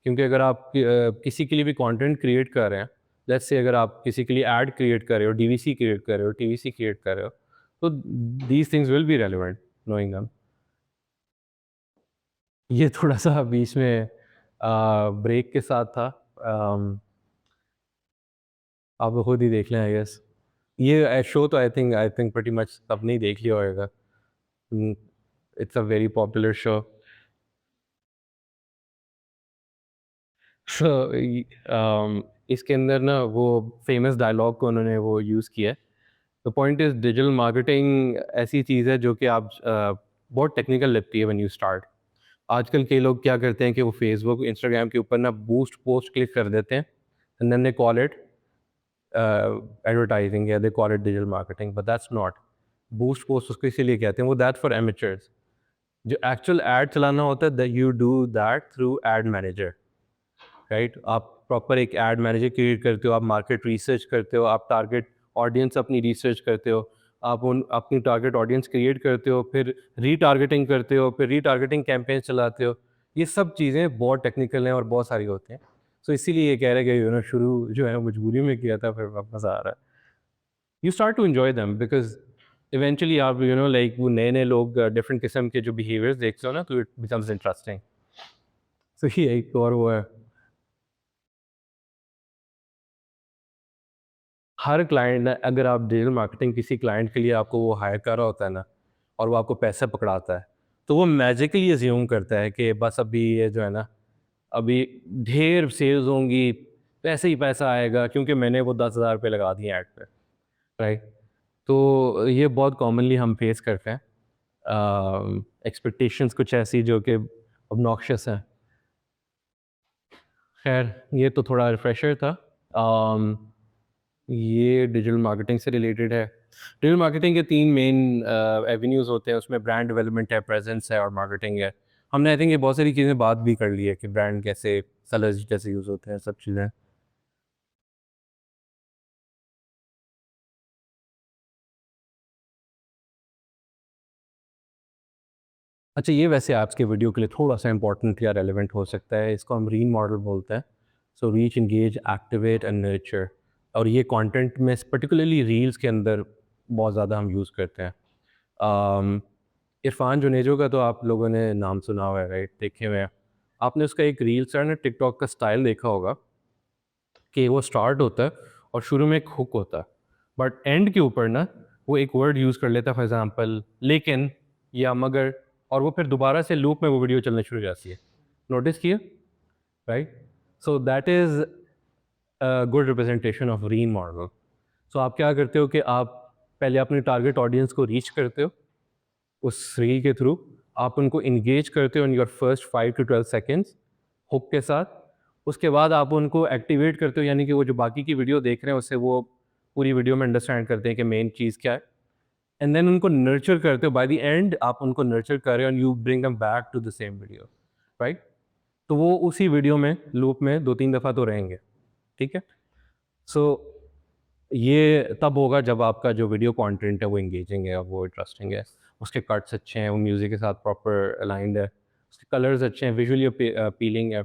क्योंकि अगर आप किसी के लिए भी कंटेंट क्रिएट कर रहे हैं, लेट्स से अगर आप किसी के लिए ऐड क्रिएट कर रहे हो, DVC क्रिएट कर रहे हो, TVC क्रिएट कर रहे हो, तो these things will be relevant knowing them. ये थोड़ा-सा बीच में ब्रेक के साथ था। आप खुद ही देख लें आई गेस। ये शो तो आई थिंक प्रीटी मच सबने ही देख लिया होगा। Hmm, it's a very popular show. So इसके अंदर ना वो फेमस डायलॉग को उन्होंने वो यूज़ किया है। The point is digital marketing ऐसी चीज़ है जो कि आप बहुत टेक्निकल लगती है व्हेन यू स्टार्ट। आजकल के लोग क्या करते हैं कि वो फेसबुक, इंस्टाग्राम के ऊपर ना बूस्ट पोस्ट क्लिक कर देते हैं and then they call it advertising, या they call it digital marketing, but that's not. Boost post उसको इसीलिए कहते हैं, वो दैट फॉर एमेचर्स। जो एक्चुअल एड चलाना होता है, that you do that through ad manager, right. आप प्रॉपर एक एड मैनेजर क्रिएट करते हो, आप मार्केट रिसर्च करते हो, आप टारगेट ऑडियंस अपनी रिसर्च करते हो, आप उन अपनी टारगेट ऑडियंस क्रिएट करते हो, फिर रीटारगेटिंग करते हो, फिर रीटारगेटिंग कैंपेन चलाते हो। ये सब चीज़ें बहुत टेक्निकल हैं और बहुत सारी होती हैं। सो इसीलिए ये कह रहे हैं कि शुरू जो है मजबूरी में किया था, फिर अब मज़ा आ रहा है। You start to enjoy them because eventually आप लाइक वो नए-नए लोग डिफरेंट किस्म के जो बिहेवियर्स देखते हो ना, तो इट बिकम्स इंटरेस्टिंग। सो ये एक और वो है। हर क्लाइंट ना, अगर आप डिजिटल मार्केटिंग किसी क्लाइंट के लिए आपको वो हायर कर रहा होता है ना, और वो आपको पैसे पकड़ाता है, तो वो मैजिकली अज्यूम करता है कि बस अभी ये जो है ना, अभी ढेर सेल्स होंगी, पैसे ही पैसा आएगा क्योंकि मैंने वो 10,000 रुपये लगा दिए ऐड पे, राइट। तो ये बहुत कॉमनली हम फेस करते हैं एक्सपेक्टेशंस कुछ ऐसी जो कि ऑब्नॉक्शियस हैं। खैर ये तो थोड़ा रिफ्रेशर था। ये डिजिटल मार्केटिंग से रिलेटेड है। डिजिटल मार्केटिंग के 3 मेन एवेन्यूज़ होते हैं, उसमें ब्रांड डेवलपमेंट है, प्रेजेंस है और मार्केटिंग है। हमने आई थिंक ये बहुत सारी चीज़ें बात भी कर ली है कि ब्रांड कैसे, कलर्स कैसे यूज़ होते हैं, सब चीज़ें। अच्छा, ये वैसे ऐप्स के वीडियो के लिए थोड़ा-सा इम्पोर्टेंट या रेलेवेंट हो सकता है। इसको हम रीन मॉडल बोलते हैं। सो reach, engage, activate and nurture. और ये कंटेंट में पर्टिकुलरली रील्स के अंदर बहुत ज़्यादा हम यूज़ करते हैं। इरफान जुनेजो का तो आप लोगों ने नाम सुना हुआ है, राइट? देखे हुए हैं। आपने उसका एक रील्स है ना, टिकटॉक का स्टाइल देखा होगा कि वो स्टार्ट होता है और शुरू में एक हुक होता है, बट एंड के ऊपर ना वो एक वर्ड यूज़ कर लेता है, फॉर एग्जांपल लेकिन या मगर, और वो फिर दोबारा से लूप में वो वीडियो चलना शुरू हो जाती है। नोटिस किया? Right? So that is good representation of rain model. So आप क्या करते हो कि आप पहले अपने टारगेट ऑडियंस को रीच करते हो उस रील के थ्रू, आप उनको इंगेज करते हो in your first 5 to 12 seconds hook के साथ। उसके बाद आप उनको एक्टिवेट करते हो, यानी कि वो जो बाकी की वीडियो देख रहे हैं उससे वो पूरी वीडियो में अंडरस्टैंड करते हैं कि मेन चीज़ क्या है। एंड देन उनको नर्चर करते हो, बाय द एंड आप उनको नर्चर कर रहे हो and you bring them back to the same video, right? तो वो उसी वीडियो में लूप में 2-3 दफ़ा तो रहेंगे, ठीक है? सो ये तब होगा जब आपका जो वीडियो कंटेंट है वो एंगेजिंग है, वो इंटरेस्टिंग है, उसके कट्स अच्छे हैं, वो म्यूज़िक के साथ प्रॉपर अलाइंड है, उसके कलर्स अच्छे हैं, विजुअली अपीलिंग है।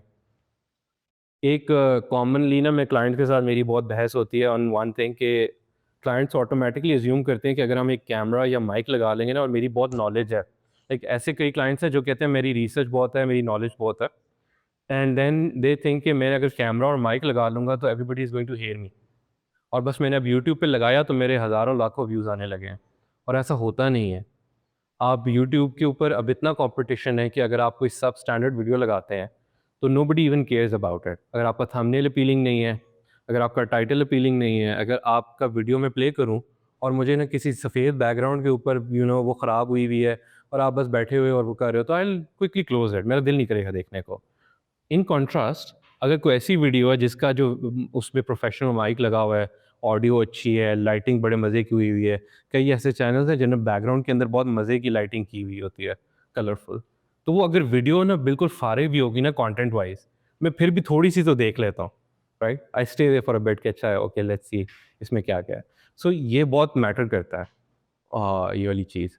एक कॉमनली ना मैं क्लाइंट के साथ मेरी बहुत बहस होती है ऑन वन थिंग कि क्लाइंट्स ऑटोमेटिकली अज्यूम करते हैं कि अगर हम एक कैमरा या माइक लगा लेंगे ना और मेरी बहुत नॉलेज है, लाइक ऐसे कई क्लाइंट्स हैं जो कहते हैं मेरी रिसर्च बहुत है, मेरी नॉलेज बहुत है, एंड देन दे थिंक कि मैं अगर कैमरा और माइक लगा लूँगा तो everybody is going to hear me, और बस मैंने अब यूट्यूब पे लगाया तो मेरे हज़ारों लाखों व्यूज़ आने लगे हैं, और ऐसा होता नहीं है। आप यूट्यूब के ऊपर अब इतना कंपटीशन है कि अगर आप कोई सब स्टैंडर्ड वीडियो लगाते हैं तो nobody even cares about it. अगर आपका थंबनेल अपीलिंग नहीं है, अगर आपका टाइटल अपीलिंग नहीं है, अगर आपका वीडियो मैं प्ले करूं और मुझे ना किसी सफ़ेद बैकग्राउंड के ऊपर वो ख़राब हुई हुई है और आप बस बैठे हुए और वो कर रहे हो, तो आई क्विकली क्लोज इट, मेरा दिल नहीं करेगा देखने को। इन कॉन्ट्रास्ट अगर कोई ऐसी वीडियो है जिसका जो उसमें प्रोफेशनल माइक लगा हुआ है, ऑडियो अच्छी है, लाइटिंग बड़े मज़े की हुई हुई है, कई ऐसे चैनल्स हैं जिनमें बैकग्राउंड के अंदर बहुत मज़े की लाइटिंग की हुई होती है, कलरफुल, तो वो अगर वीडियो ना बिल्कुल फारिग भी होगी ना कंटेंट वाइज, मैं फिर भी थोड़ी सी तो देख लेता हूँ, right? I stay there for a bit कि अच्छा है, ओके लेट्स सी इसमें क्या क्या है। सो ये बहुत मैटर करता है, ये वाली चीज़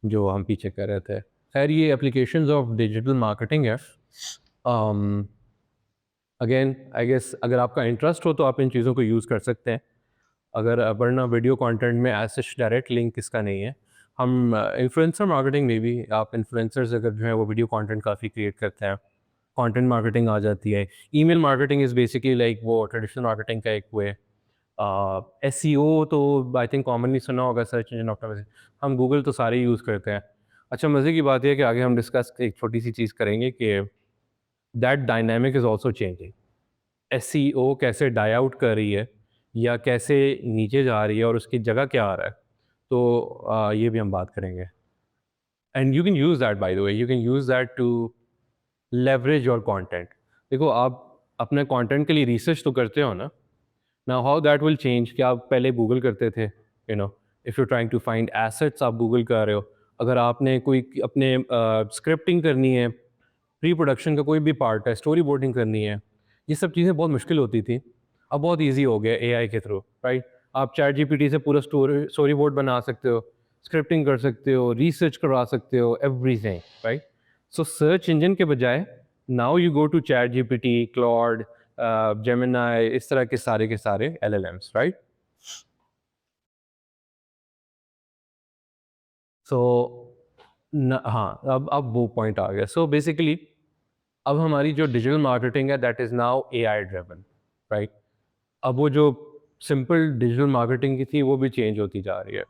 जो हम पीछे कर रहे थे। खैर ये एप्लीकेशंस ऑफ डिजिटल मार्केटिंग है। अगेन आई गेस अगर आपका इंटरेस्ट हो तो आप इन चीज़ों को यूज़ कर सकते हैं। अगर वरना वीडियो कंटेंट में एज सच डायरेक्ट लिंक इसका नहीं है। हम इन्फ्लुएंसर मार्केटिंग में भी, आप इन्फ्लुएंसर्स अगर जो है वो वीडियो कंटेंट काफ़ी क्रिएट करते हैं, कंटेंट मार्केटिंग आ जाती है। Email marketing is basically like वो ट्रेडिशनल मार्केटिंग का एक वे। एसईओ तो आई थिंक कॉमनली सुना होगा, सर्च इंजन ऑप्टिमाइजेशन। हम गूगल तो सारे यूज़ करते हैं। अच्छा, मज़े की बात यह है कि आगे हम डिस्कस एक छोटी सी चीज़ करेंगे कि that dynamic is also changing. SEO कैसे डाई आउट कर रही है या कैसे नीचे जा रही है और उसकी जगह क्या आ रहा है, तो ये भी हम बात करेंगे। And you can use that, by the way, you can use that to leverage your content. देखो, आप अपने कंटेंट के लिए रिसर्च तो करते हो ना। Now how that will change कि आप पहले गूगल करते थे, if you trying to find assets, आप गूगल कर रहे हो। अगर आपने कोई अपने स्क्रिप्टिंग करनी है, प्री प्रोडक्शन का कोई भी पार्ट है, स्टोरी बोर्डिंग करनी है, ये सब चीज़ें बहुत मुश्किल होती थी। अब बहुत ईज़ी हो गया एआई के थ्रू, राइट? आप चैट जीपीटी से पूरा स्टोरी बोर्ड बना सकते हो, स्क्रिप्टिंग कर सकते हो, रिसर्च करवा सकते हो, everything, right? So search engine के बजाय now you go to ChatGPT, Claude, Gemini, इस तरह के सारे एलएलएम्स, राइट? सो हाँ, अब वो पॉइंट आ गया। सो बेसिकली अब हमारी जो डिजिटल मार्केटिंग है that is now AI driven, right? अब वो जो सिंपल डिजिटल मार्केटिंग की थी वो भी चेंज होती जा रही है।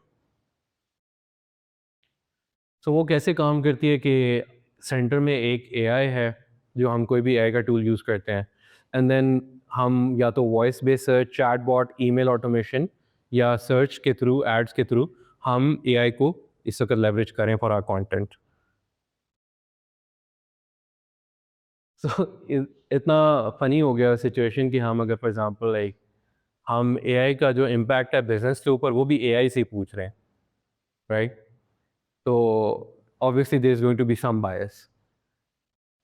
सो वो कैसे काम करती है कि सेंटर में एक एआई है, जो हम कोई भी एआई का टूल यूज़ करते हैं, एंड देन हम या तो voice based search, chatbot, email automation या सर्च के थ्रू, एड्स के थ्रू हम एआई को इस वक्त लेवरेज करें फॉर आवर कंटेंट। सो इतना फ़नी हो गया सिचुएशन कि हम अगर फॉर एग्ज़ाम्पल लाइक हम एआई का जो इम्पैक्ट है बिजनेस के ऊपर वो भी एआई से ही पूछ रहे हैं, राइट? तो obviously there is going to be some bias.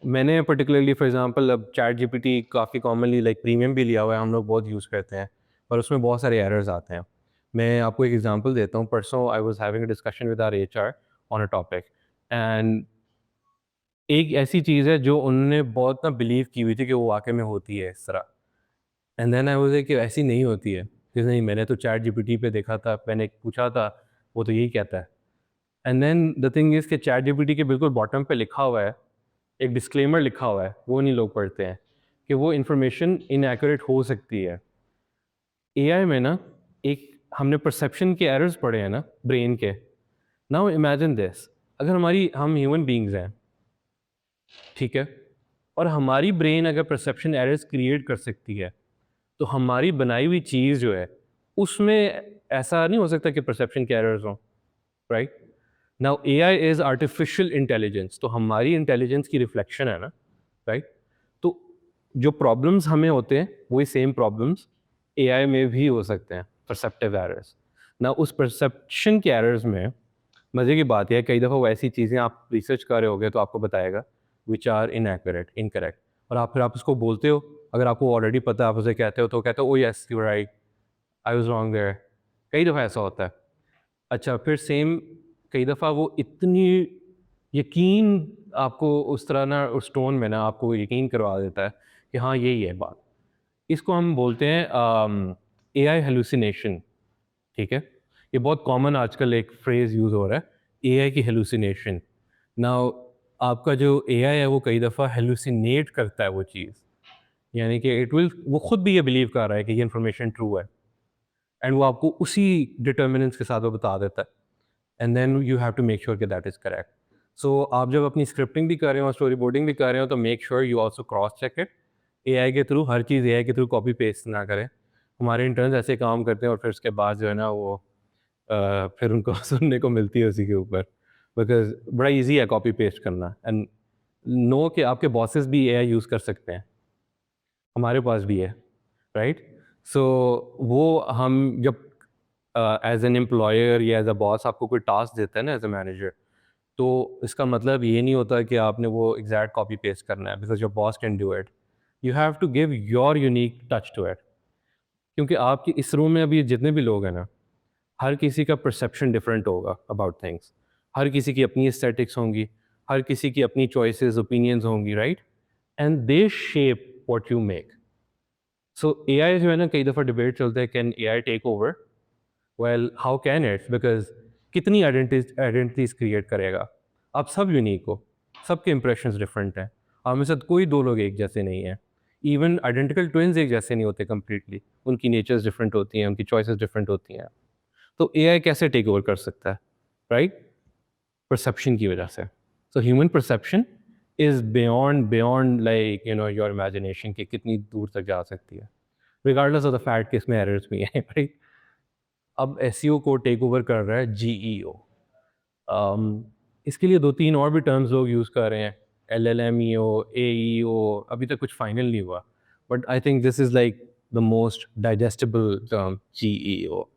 मैंने पर्टिकुलरली फॉर एग्जांपल अब चैट जीपीटी काफ़ी कॉमनली लाइक प्रीमियम भी लिया हुआ है, हम लोग बहुत यूज़ करते हैं, पर उसमें बहुत सारे एरर्स आते हैं। मैं आपको एक एग्जांपल देता हूँ। परसों I was having a discussion with our HR on a topic, and एक ऐसी चीज़ है जो उन्होंने बहुत ना बिलीव की हुई थी कि वो वाक़ई में होती है इस तरह। And then I was like कि ऐसी नहीं होती है। कि नहीं, मैंने तो चैट जीपीटी पे देखा था, मैंने पूछा था, वो तो यही कहता है। And then the thing is कि चैट जीपीटी के बिल्कुल बॉटम पे लिखा हुआ है, एक डिस्क्लेमर लिखा हुआ है, वो नहीं लोग पढ़ते हैं, कि वो इन्फॉर्मेशन इनएक्यूरेट हो सकती है। एआई में ना एक हमने परसेप्शन के एरर्स पढ़े हैं ना ब्रेन के। नाउ इमेजिन दिस, अगर हम ह्यूमन बीइंग्स हैं, ठीक है, और हमारी ब्रेन अगर परसेप्शन एरर्स क्रिएट कर सकती है, तो हमारी बनाई हुई चीज़ जो है उसमें ऐसा नहीं हो सकता कि परसेप्शन के एरर्स हों, right? Now AI is artificial intelligence, तो हमारी इंटेलिजेंस की रिफ्लेक्शन है ना, राइट? तो जो प्रॉब्लम्स हमें होते हैं वही सेम प्रॉब्लम्स एआई में भी हो सकते हैं, परसेप्टिव एरर्स। ना उस परसेप्शन के एरर्स में मज़े की बात यह है, कई दफ़ा वो ऐसी चीज़ें आप रिसर्च कर रहे होगे तो आपको बताएगा विच आर इनएक्यूरेट, इनकरेक्ट, और आप उसको बोलते हो, अगर आपको ऑलरेडी पता है आप उसे कहते हो तो कहते हो oh yes you right, I was wrong there. कई दफ़ा ऐसा होता है। अच्छा, फिर सेम कई दफ़ा वो इतनी यकीन आपको उस तरह ना उस टोन में ना आपको यकीन करवा देता है कि हाँ यही है बात। इसको हम बोलते हैं एआई हेलुसिनेशन, ठीक है? ये बहुत कॉमन आजकल एक फ्रेज़ यूज़ हो रहा है, एआई की हेलुसिनेशन। नाउ आपका जो एआई है वो कई दफ़ा हेलुसिनेट करता है वो चीज़, यानी कि वो खुद भी ये बिलीव कर रहा है कि ये इन्फॉर्मेशन ट्रू है, एंड वो आपको उसी डिटर्मिनेंट्स के साथ वो बता देता है, and then you have to make sure कि दैट इज़ करेक्ट। सो आप जब अपनी स्क्रिप्टिंग भी कर रहे हो, स्टोरी बोर्डिंग भी कर रहे हो, तो make sure you also cross check it. AI के थ्रू हर चीज़ एआई के थ्रू कॉपी पेस्ट ना करें। हमारे इंटर्न्स ऐसे काम करते हैं और फिर उसके बाद जो है ना वो फिर उनको सुनने को मिलती है उसी के ऊपर, बिकॉज़ बड़ा ईज़ी है कॉपी पेस्ट करना, एंड नो कि आपके बॉसेस भी एआई यूज़ कर सकते हैं, हमारे पास भी है, राइट? सो वो हम जब एज़ एन एम्प्लॉयर या एज़ अ बॉस आपको कोई टास्क देता है ना एज़ अ मैनेजर, तो इसका मतलब ये नहीं होता कि आपने वो एग्जैक्ट कॉपी पेस्ट करना है because your boss can do it. You have to give your unique touch to it, क्योंकि आपके इस रूम में अभी जितने भी लोग हैं ना, हर किसी का परसेप्शन डिफरेंट होगा अबाउट थिंग्स। हर किसी की अपनी एस्थेटिक्स होंगी, हर किसी की अपनी चॉइसेस, ओपिनियंस होंगी, right? And they shape what you make. So AI जो है ना, कई दफ़ा डिबेट चलते हैं, can AI tech over? Well, how can it? Because कितनी आइडेंटिटीज़ क्रिएट करेगा? आप सब यूनिक हो, सबके इंप्रेशंस डिफरेंट हैं। आप में से कोई 2 लोग एक जैसे नहीं हैं। इवन आइडेंटिकल ट्विन्स एक जैसे नहीं होते कंप्लीटली। उनकी नेचर्स डिफरेंट होती हैं, उनकी चॉइसेस डिफरेंट होती हैं। तो एआई कैसे टेक ओवर कर सकता है, राइट? परसेप्शन की वजह से। So human perception is beyond like your imagination, कि कितनी दूर तक जा सकती है। रिगार्डलेस ऑफ द फैक्ट कि इसमें एरर्स भी हैं, राइट? अब एसईओ को टेक ओवर कर रहा है जीईओ। इसके लिए 2-3 और भी टर्म्स लोग यूज़ कर रहे हैं, एलएलएमईओ, एईओ, अभी तक कुछ फाइनल नहीं हुआ। But I think this is like the most digestible term, GEO,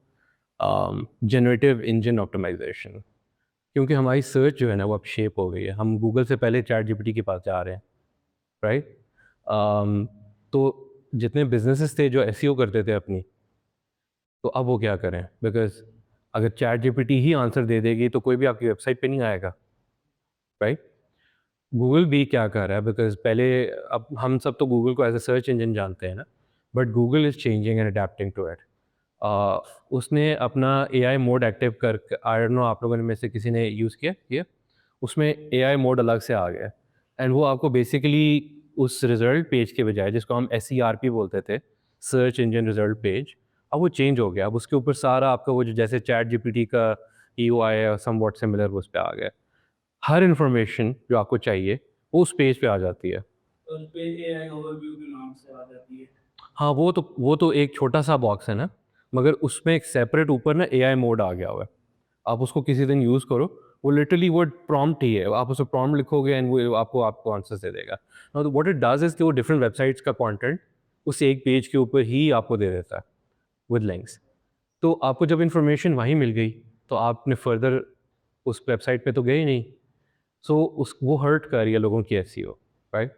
generative engine optimisation. क्योंकि हमारी सर्च जो है ना वो अब शेप हो गई है, हम गूगल से पहले चैट जीपीटी के पास जा रहे हैं, राइट? तो जितने बिजनेसेस थे जो एसईओ करते थे अपनी, तो अब वो क्या करें? बिकॉज़ अगर चैट जीपीटी ही आंसर दे देगी तो कोई भी आपकी वेबसाइट पे नहीं आएगा, राइट? गूगल भी क्या कर रहा है, बिकॉज़ पहले, अब हम सब तो गूगल को एज़ अ सर्च इंजन जानते हैं ना, but Google is changing and adapting to it. उसने अपना एआई मोड एक्टिव कर, आई डोंट नो आप लोगों में से किसी ने यूज़ किया? उसमें एआई मोड अलग से आ गया है, एंड वो आपको बेसिकली उस रिज़ल्ट पेज के बजाय, जिसको हम एसईआरपी बोलते थे, सर्च इंजन रिज़ल्ट पेज, अब वो चेंज हो गया। अब उसके ऊपर सारा आपका वो जो जैसे चैट जीपीटी का ईयूआई है समवॉट सिमिलर, वो उस पे आ गया है। हर इन्फॉर्मेशन जो आपको चाहिए वो उस पेज पे आ जाती है। उस पे एआई ओवरव्यू के नाम से आ जाती है। हाँ, वो तो एक छोटा-सा बॉक्स है ना, मगर उसमें एक सेपरेट ऊपर ना एआई मोड आ गया हुआ है। आप उसको किसी दिन यूज़ करो, वो लिटरली वो प्रॉम्प्ट ही है। आप उसमें प्रॉम्प्ट लिखोगे एंड वो आपको आपको आंसर्स दे देगा। Now what it does is कि वो डिफरेंट वेबसाइट्स का कंटेंट उस एक पेज के ऊपर ही आपको दे देता है। With links. तो आपको जब इन्फॉर्मेशन वहीं मिल गई तो आपने फर्दर उस वेबसाइट पे तो गए ही नहीं। सो उस वो हर्ट कर रही है लोगों की एसईओ, राइट?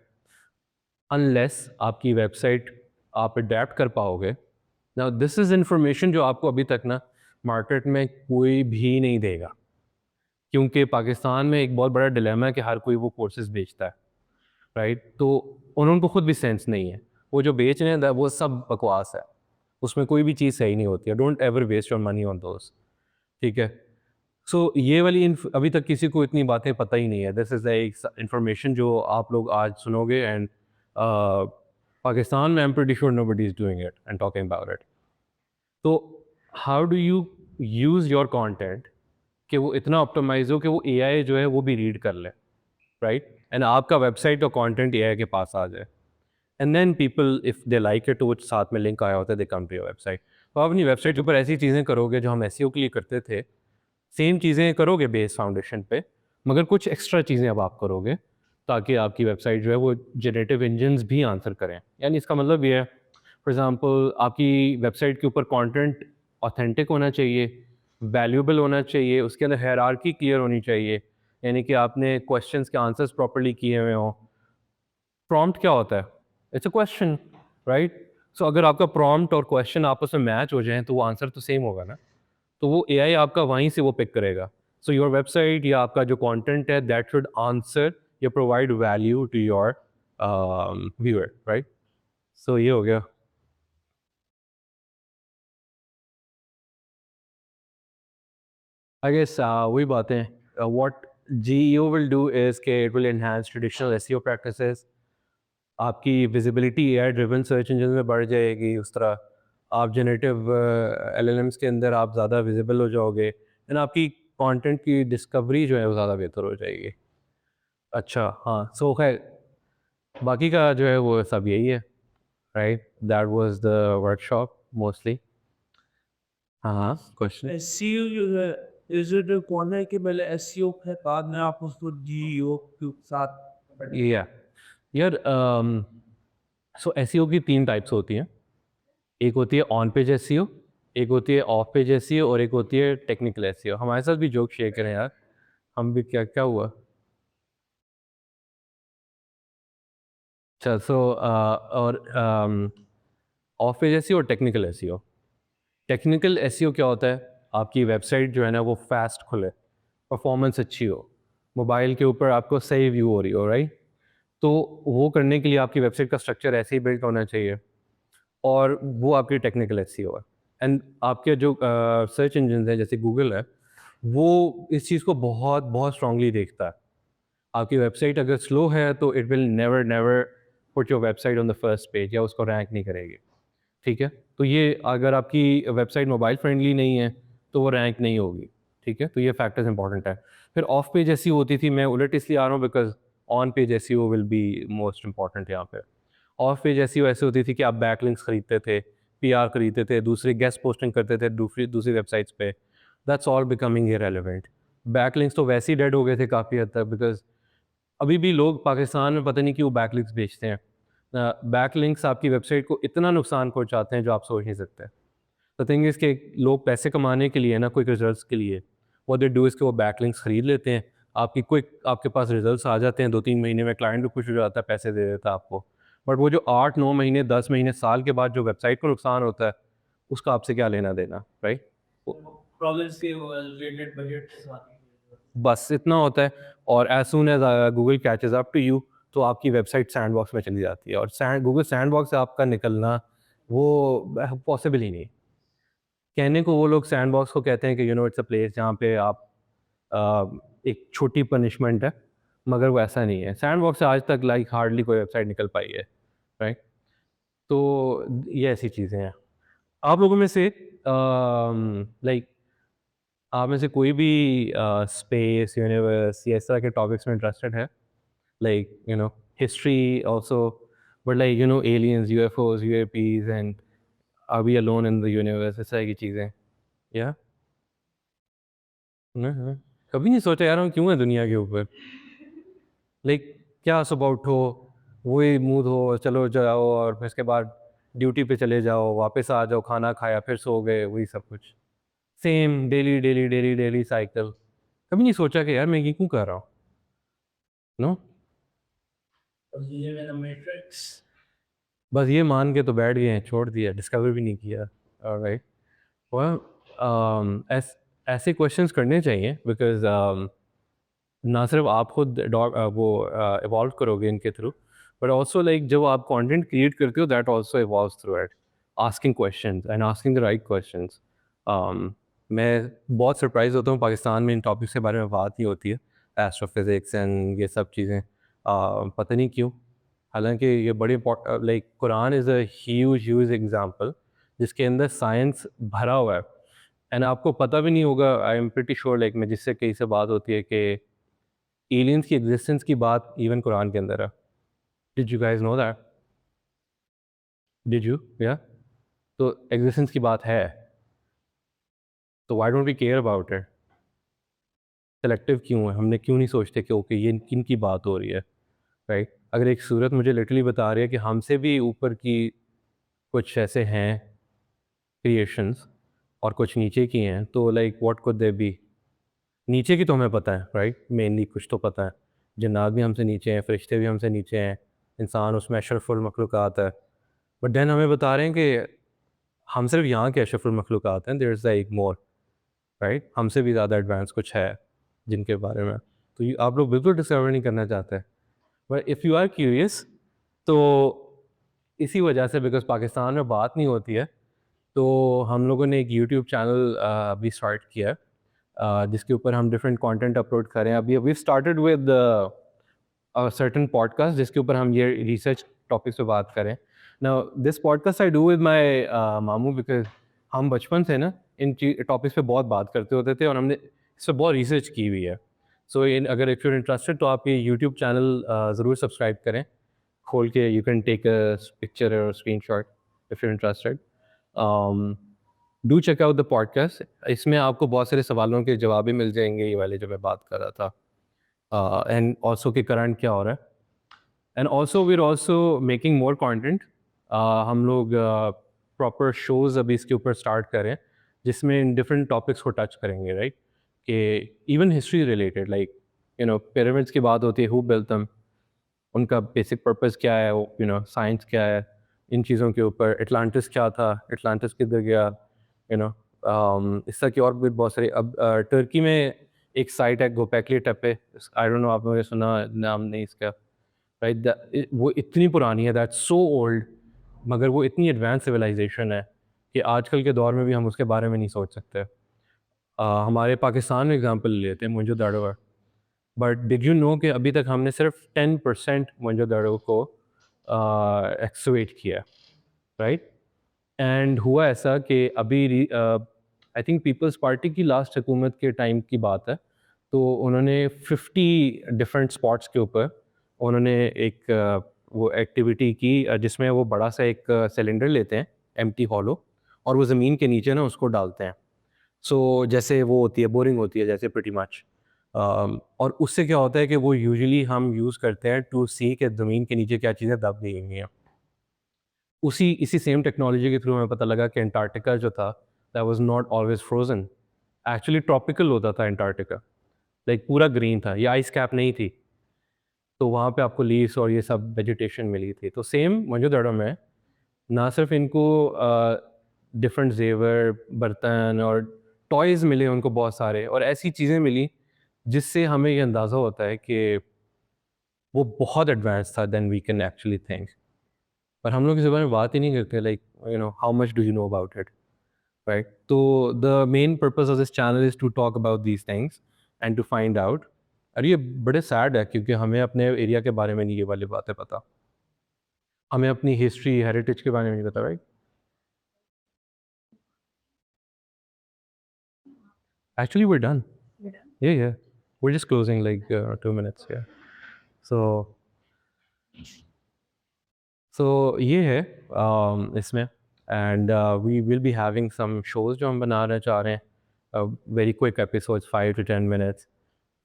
अनलेस आपकी वेबसाइट आप अडेप्ट कर पाओगे। नाउ दिस इज़ इन्फॉर्मेशन जो आपको अभी तक ना मार्केट में कोई भी नहीं देगा, क्योंकि पाकिस्तान में एक बहुत बड़ा डिलेमा है कि हर कोई वो कोर्सेज़ बेचता है, राइट? तो उनको खुद भी सेंस नहीं है, वो जो बेच रहे हैं वो सब बकवास है, उसमें कोई भी चीज़ सही नहीं होती है। Don't ever waste your money on those, ठीक है? सो ये वाली अभी तक किसी को इतनी बातें पता ही नहीं है। दिस इज़ एक इंफॉर्मेशन जो आप लोग आज सुनोगे, एंड पाकिस्तान में I am pretty sure nobody is doing it and talking about it. तो how do you use your content कि वो इतना ऑप्टिमाइज़ हो कि वो एआई जो है वो भी रीड कर ले, राइट? एंड आपका वेबसाइट और कंटेंट एआई के पास आ जाए, and then people if they like it, तो वो साथ में लिंक आया होता है, they come to your website. तो आप अपनी वेबसाइट के ऊपर ऐसी चीज़ें करोगे जो हम एसईओ के लिए करते थे, सेम चीज़ें करोगे बेस फाउंडेशन पे, मगर कुछ एक्स्ट्रा चीज़ें अब आप करोगे ताकि आपकी वेबसाइट जो है वो जनरेटिव इंजन्स भी आंसर करें। यानी इसका मतलब ये है, फॉर एग्ज़ाम्पल आपकी वेबसाइट के ऊपर कंटेंट ऑथेंटिक होना चाहिए, वैल्यूएबल होना चाहिए, उसके अंदर हायरार्की क्लियर होनी चाहिए, यानी कि आपने क्वेश्चंस के आंसर्स प्रॉपर्ली किए हुए हों। प्रॉम्प्ट क्या होता है? It's a question, right? So अगर आपका प्रॉम्प्ट और क्वेश्चन आपस में मैच हो जाएँ तो वो आंसर तो सेम होगा ना। तो वो एआई आपका वहीं से वो पिक करेगा। सो योर वेबसाइट या आपका जो कंटेंट है दैट शुड आंसर या provide value to your viewer, right? So ये हो गया। आई गेस वही बातें, what GEO will do is के it will enhance traditional SEO practices. आपकी visibility AI driven search engine में बढ़ जाएगी, उस तरह आप जनरेटिव एलएलएम्स के अंदर आप ज़्यादा विजिबल हो जाओगे, एंड आपकी कंटेंट की डिस्कवरी जो है वो ज़्यादा बेहतर हो जाएगी। अच्छा, हाँ, सो खैर बाकी का जो है वो सब यही है, right? That was the workshop mostly. हाँ, हाँ, क्वेश्चन? एसईओ जो है, इज इट कौन है कि पहले एसईओ है बाद में आप उसको जीईओ के साथ पढ़ें? या यार, सो एसईओ की 3 टाइप्स होती हैं। एक होती है ऑन पेज एसईओ, एक होती है ऑफ पेज एसईओ, और एक होती है टेक्निकल एसईओ। हमारे साथ भी जोक शेयर करें यार, हम भी क्या क्या हुआ? अच्छा, सो और ऑफ पेज एसईओ और टेक्निकल एसईओ। टेक्निकल एसईओ क्या होता है? आपकी वेबसाइट जो है ना वो फास्ट खुले, परफॉर्मेंस अच्छी हो, मोबाइल के ऊपर आपको सही व्यू हो रही हो, राइट? तो वो करने के लिए आपकी वेबसाइट का स्ट्रक्चर ऐसे ही बिल्ड होना चाहिए, और वो आपकी टेक्निकल एसईओ है। एंड आपके जो सर्च इंजन हैं जैसे गूगल है, वो इस चीज़ को बहुत बहुत स्ट्रांगली देखता है। आपकी वेबसाइट अगर स्लो है तो it will never never put your website on the first page, या उसको रैंक नहीं करेगी, ठीक है? तो ये अगर आपकी वेबसाइट मोबाइल फ्रेंडली नहीं है तो वो रैंक नहीं होगी, ठीक है? तो ये फैक्टर्स इंपॉर्टेंट है। फिर ऑफ पेज ऐसी होती थी, मैं उलट इसलिए आ रहा हूँ बिकॉज ऑन पेज ऐसी विल बी मोस्ट इंपॉर्टेंट यहाँ पे। ऑफ पेज ऐसी ऐसे होती थी कि आप बैकलिंक्स खरीदते थे, पीआर खरीदते थे, दूसरे गेस्ट पोस्टिंग करते थे दूसरी दूसरी वेबसाइट्स पे। That's all becoming irrelevant. Backlinks तो वैसे ही डेड हो गए थे काफ़ी हद तक, बिकॉज अभी भी लोग पाकिस्तान में पता नहीं क्यों बैकलिंक्स बेचते हैं। बैकलिंक्स आपकी वेबसाइट को इतना नुकसान पहुंचाते हैं जो आप सोच नहीं सकते। द थिंग इज़ कि लोग पैसे कमाने के लिए ना, क्विक रिजल्ट्स के लिए, व्हाट दे डू इज़ कि वो बैकलिंक्स खरीद लेते हैं। आपकी क्विक आपके पास रिजल्ट्स आ जाते हैं 2-3 महीने में, क्लाइंट भी खुश हो जाता है, पैसे दे देता है आपको। बट वो जो 8-9 महीने, 10 महीने, साल के बाद जो वेबसाइट को नुकसान होता है, उसका आपसे क्या लेना देना, राइट? प्रॉब्लम्स के रिलेटेड बजट बस इतना होता है, और as soon as Google catches up to you, तो आपकी वेबसाइट सैंडबॉक्स में चली जाती है, और गूगल सैंडबॉक्स से आपका निकलना वो पॉसिबल ही नहीं। कहने को वो लोग सैंडबॉक्स को कहते हैं कि इट्स अ प्लेस जहाँ पे आप एक छोटी पनिशमेंट है, मगर वो ऐसा नहीं है। सैंडबॉक्स से आज तक लाइक हार्डली कोई वेबसाइट निकल पाई है, राइट? तो ये ऐसी चीज़ें हैं। आप लोगों में से लाइक आप में से कोई भी स्पेस, यूनिवर्स या इस तरह के टॉपिक्स में इंटरेस्टेड है? Like, history also, but like, aliens, UFOs, UAPs, and are we alone in the universe? इस तरह की चीज़ें। या कभी नहीं सोचा यार हम क्यों है दुनिया के ऊपर? लाइक क्या सुबह उठो, वही मुँह धो, चलो जाओ, और फिर इसके बाद ड्यूटी पे चले जाओ, वापस आ जाओ, खाना खाया, फिर सो गए, वही सब कुछ same daily daily daily daily cycle. कभी नहीं सोचा कि यार मैं ये क्यों कर रहा हूँ, no. You live in a matrix. बस ये मान के तो बैठ गए हैं, छोड़ दिया, डिस्कवर भी नहीं किया। राइट, ऐसे क्वेश्चंस करने चाहिए बिकॉज ना सिर्फ आप खुद वो इवॉल्व करोगे इनके थ्रू, बट ऑल्सो लाइक जब आप कंटेंट क्रिएट करते हो that also evolve through it, asking questions and asking the right questions. मैं बहुत सरप्राइज होता हूँ पाकिस्तान में इन टॉपिक्स के बारे में बात नहीं होती है, एस्ट्रोफिज़िक्स एंड ये सब चीज़ें, पता नहीं क्यों। हालांकि ये बड़ी like Quran is a huge huge example जिसके अंदर साइंस भरा हुआ है, एंड आपको पता भी नहीं होगा। I am pretty sure, like मैं जिससे कहीं से बात होती है कि एलियंस की एग्जिस्टेंस की बात इवन कुरान के अंदर है। Did you guys know that? Did you? या तो एग्जिस्टेंस की बात है, तो why don't we care about it? Selective क्यों है? हमने क्यों नहीं सोचते कि ओके ये किन की बात हो रही है, राइट? अगर एक सूरत मुझे लिटरली बता रही है कि हमसे भी ऊपर की कुछ ऐसे हैं क्रिएशंस और कुछ नीचे की हैं, तो like what could they B? नीचे की तो हमें पता है, राइट? मेनली कुछ तो पता है, जन्नात भी हमसे नीचे हैं, फरिश्ते भी हमसे नीचे हैं, इंसान उसमें अशरफुल मखलूक़ात है। बट देन हमें बता रहे हैं कि हम सिर्फ यहाँ के अशरफुल मखलूक़ात हैं, there is like more, right? हमसे भी ज़्यादा एडवांस कुछ है जिनके बारे में तो आप लोग बिल्कुल डिस्कवर नहीं करना चाहते। But if you are curious, तो इसी वजह से बिकॉज पाकिस्तान में बात नहीं होती है, तो हम लोगों ने एक यूट्यूब चैनल भी स्टार्ट किया है, जिसके ऊपर हम डिफरेंट कंटेंट अपलोड करें। अभी we started with certain podcast जिसके ऊपर हम ये रिसर्च टॉपिक्स पे बात करें। Now this podcast I do with my मामू, बिकॉज हम बचपन से ना इन टॉपिक्स पे बहुत बात करते होते थे और हमने इस पर बहुत रिसर्च की हुई है। सो अगर इफ़ यू इंटरेस्टेड तो आप ये यूट्यूब चैनल ज़रूर सब्सक्राइब करें, खोल के you can take a picture और screenshot if you interested. Do check out the podcast, इसमें आपको बहुत सारे सवालों के जवाब भी मिल जाएंगे, ये वाले जो मैं बात कर रहा था, एंड ऑल्सो कि करंट क्या हो रहा है, and also we are also making more content. हम लोग प्रॉपर शोज़ अभी इसके ऊपर स्टार्ट करें जिसमें इन डिफरेंट टॉपिक्स को टच करेंगे, राइट? कि even history related, like you no pyramids की बात होती है, हु बिल्ट देम, उनका बेसिक पर्पस क्या है, यू नो साइंस क्या है, इन चीज़ों के ऊपर। एटलांटिस क्या था, एटलांटिस किधर गया, यू नो इस तरह की और भी बहुत सारी। अब टर्की में एक साइट है गोपेकली टेपे, आई डोंट नो आपने सुना नाम नहीं इसका, राइट? वो इतनी पुरानी है, दैट्स सो ओल्ड, मगर वो इतनी एडवांस सिविलाइजेशन है कि आजकल के दौर में भी हम उसके बारे में नहीं सोच सकते। हमारे पाकिस्तान में एग्जांपल लेते हैं मोहनजोदड़ो है, बट डिड यू नो कि अभी तक हमने सिर्फ 10% मोहनजोदड़ो को एक्सुएट किया, राइट? एंड हुआ ऐसा कि अभी आई थिंक पीपल्स पार्टी की लास्ट हुकूमत के टाइम की बात है, तो उन्होंने 50 डिफरेंट स्पॉट्स के ऊपर उन्होंने एक वो एक्टिविटी की, जिसमें वो बड़ा सा एक सिलेंडर लेते हैं एम्प्टी हॉलो, और वो ज़मीन के नीचे ना उसको डालते हैं। सो जैसे वो होती है, बोरिंग होती है जैसे प्रिटी मच, और उससे क्या होता है कि वो यूजुअली हम यूज़ करते हैं टू सी कि ज़मीन के नीचे क्या चीज़ें दब गई हुई हैं। इसी सेम टेक्नोलॉजी के थ्रू हमें पता लगा कि अंटार्कटिका जो था that was not always frozen, actually tropical होता था अंटार्कटिका, लाइक पूरा ग्रीन था, ये आइस कैप नहीं थी, तो वहाँ पे आपको लीव्स और ये सब वेजिटेशन मिली थी। तो सेम मोहनजोदड़ो में ना सिर्फ इनको डिफरेंट जेवर, बर्तन और टॉयज़ मिले उनको बहुत सारे, और ऐसी चीज़ें मिली जिससे हमें ये अंदाज़ा होता है कि वो बहुत एडवांस था then we can actually think. पर हम लोग इस बारे में बात ही नहीं करते, like you know how much do you know about it, right? तो the main purpose of this channel is to talk about these things and to find out. और ये बड़े सैड है क्योंकि हमें अपने एरिया के बारे में नहीं ये वाली बातें पता, हमें अपनी हिस्ट्री हेरिटेज के बारे में नहीं पता, right? Actually, we're done. We're done. Yeah, yeah. We're just closing like 2 minutes. Yeah. So, ये है इसमें, and we will be having some shows जो हम बना रहे चाह रहे हैं, very quick episodes, 5 to 10 minutes.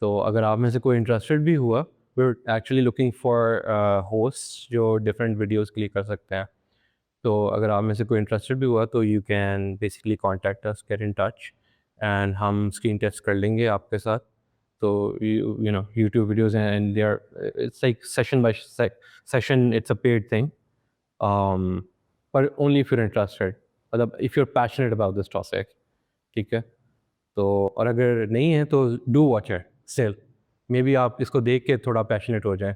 तो अगर आप में से कोई इंटरेस्टेड भी हुआ, we're actually looking for hosts जो different videos के लिए कर सकते हैं। तो अगर आप में से कोई इंटरेस्टेड भी हुआ तो you can basically contact us, get in touch, and हम स्क्रीन टेस्ट कर लेंगे आपके साथ. तो you know YouTube videos, and they're it's like session by session. It's a paid thing, but only if you're interested. मतलब if you're passionate about this topic, ठीक है. तो और अगर नहीं है तो do watch it still. Maybe आप इसको देख के थोड़ा passionate हो जाए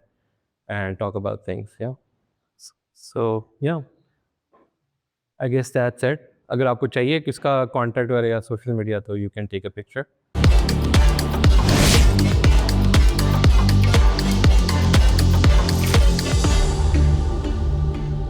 and talk about things. Yeah. So yeah, I guess that's it. अगर आपको चाहिए किसका contact वगैरह या social media तो you can take a picture.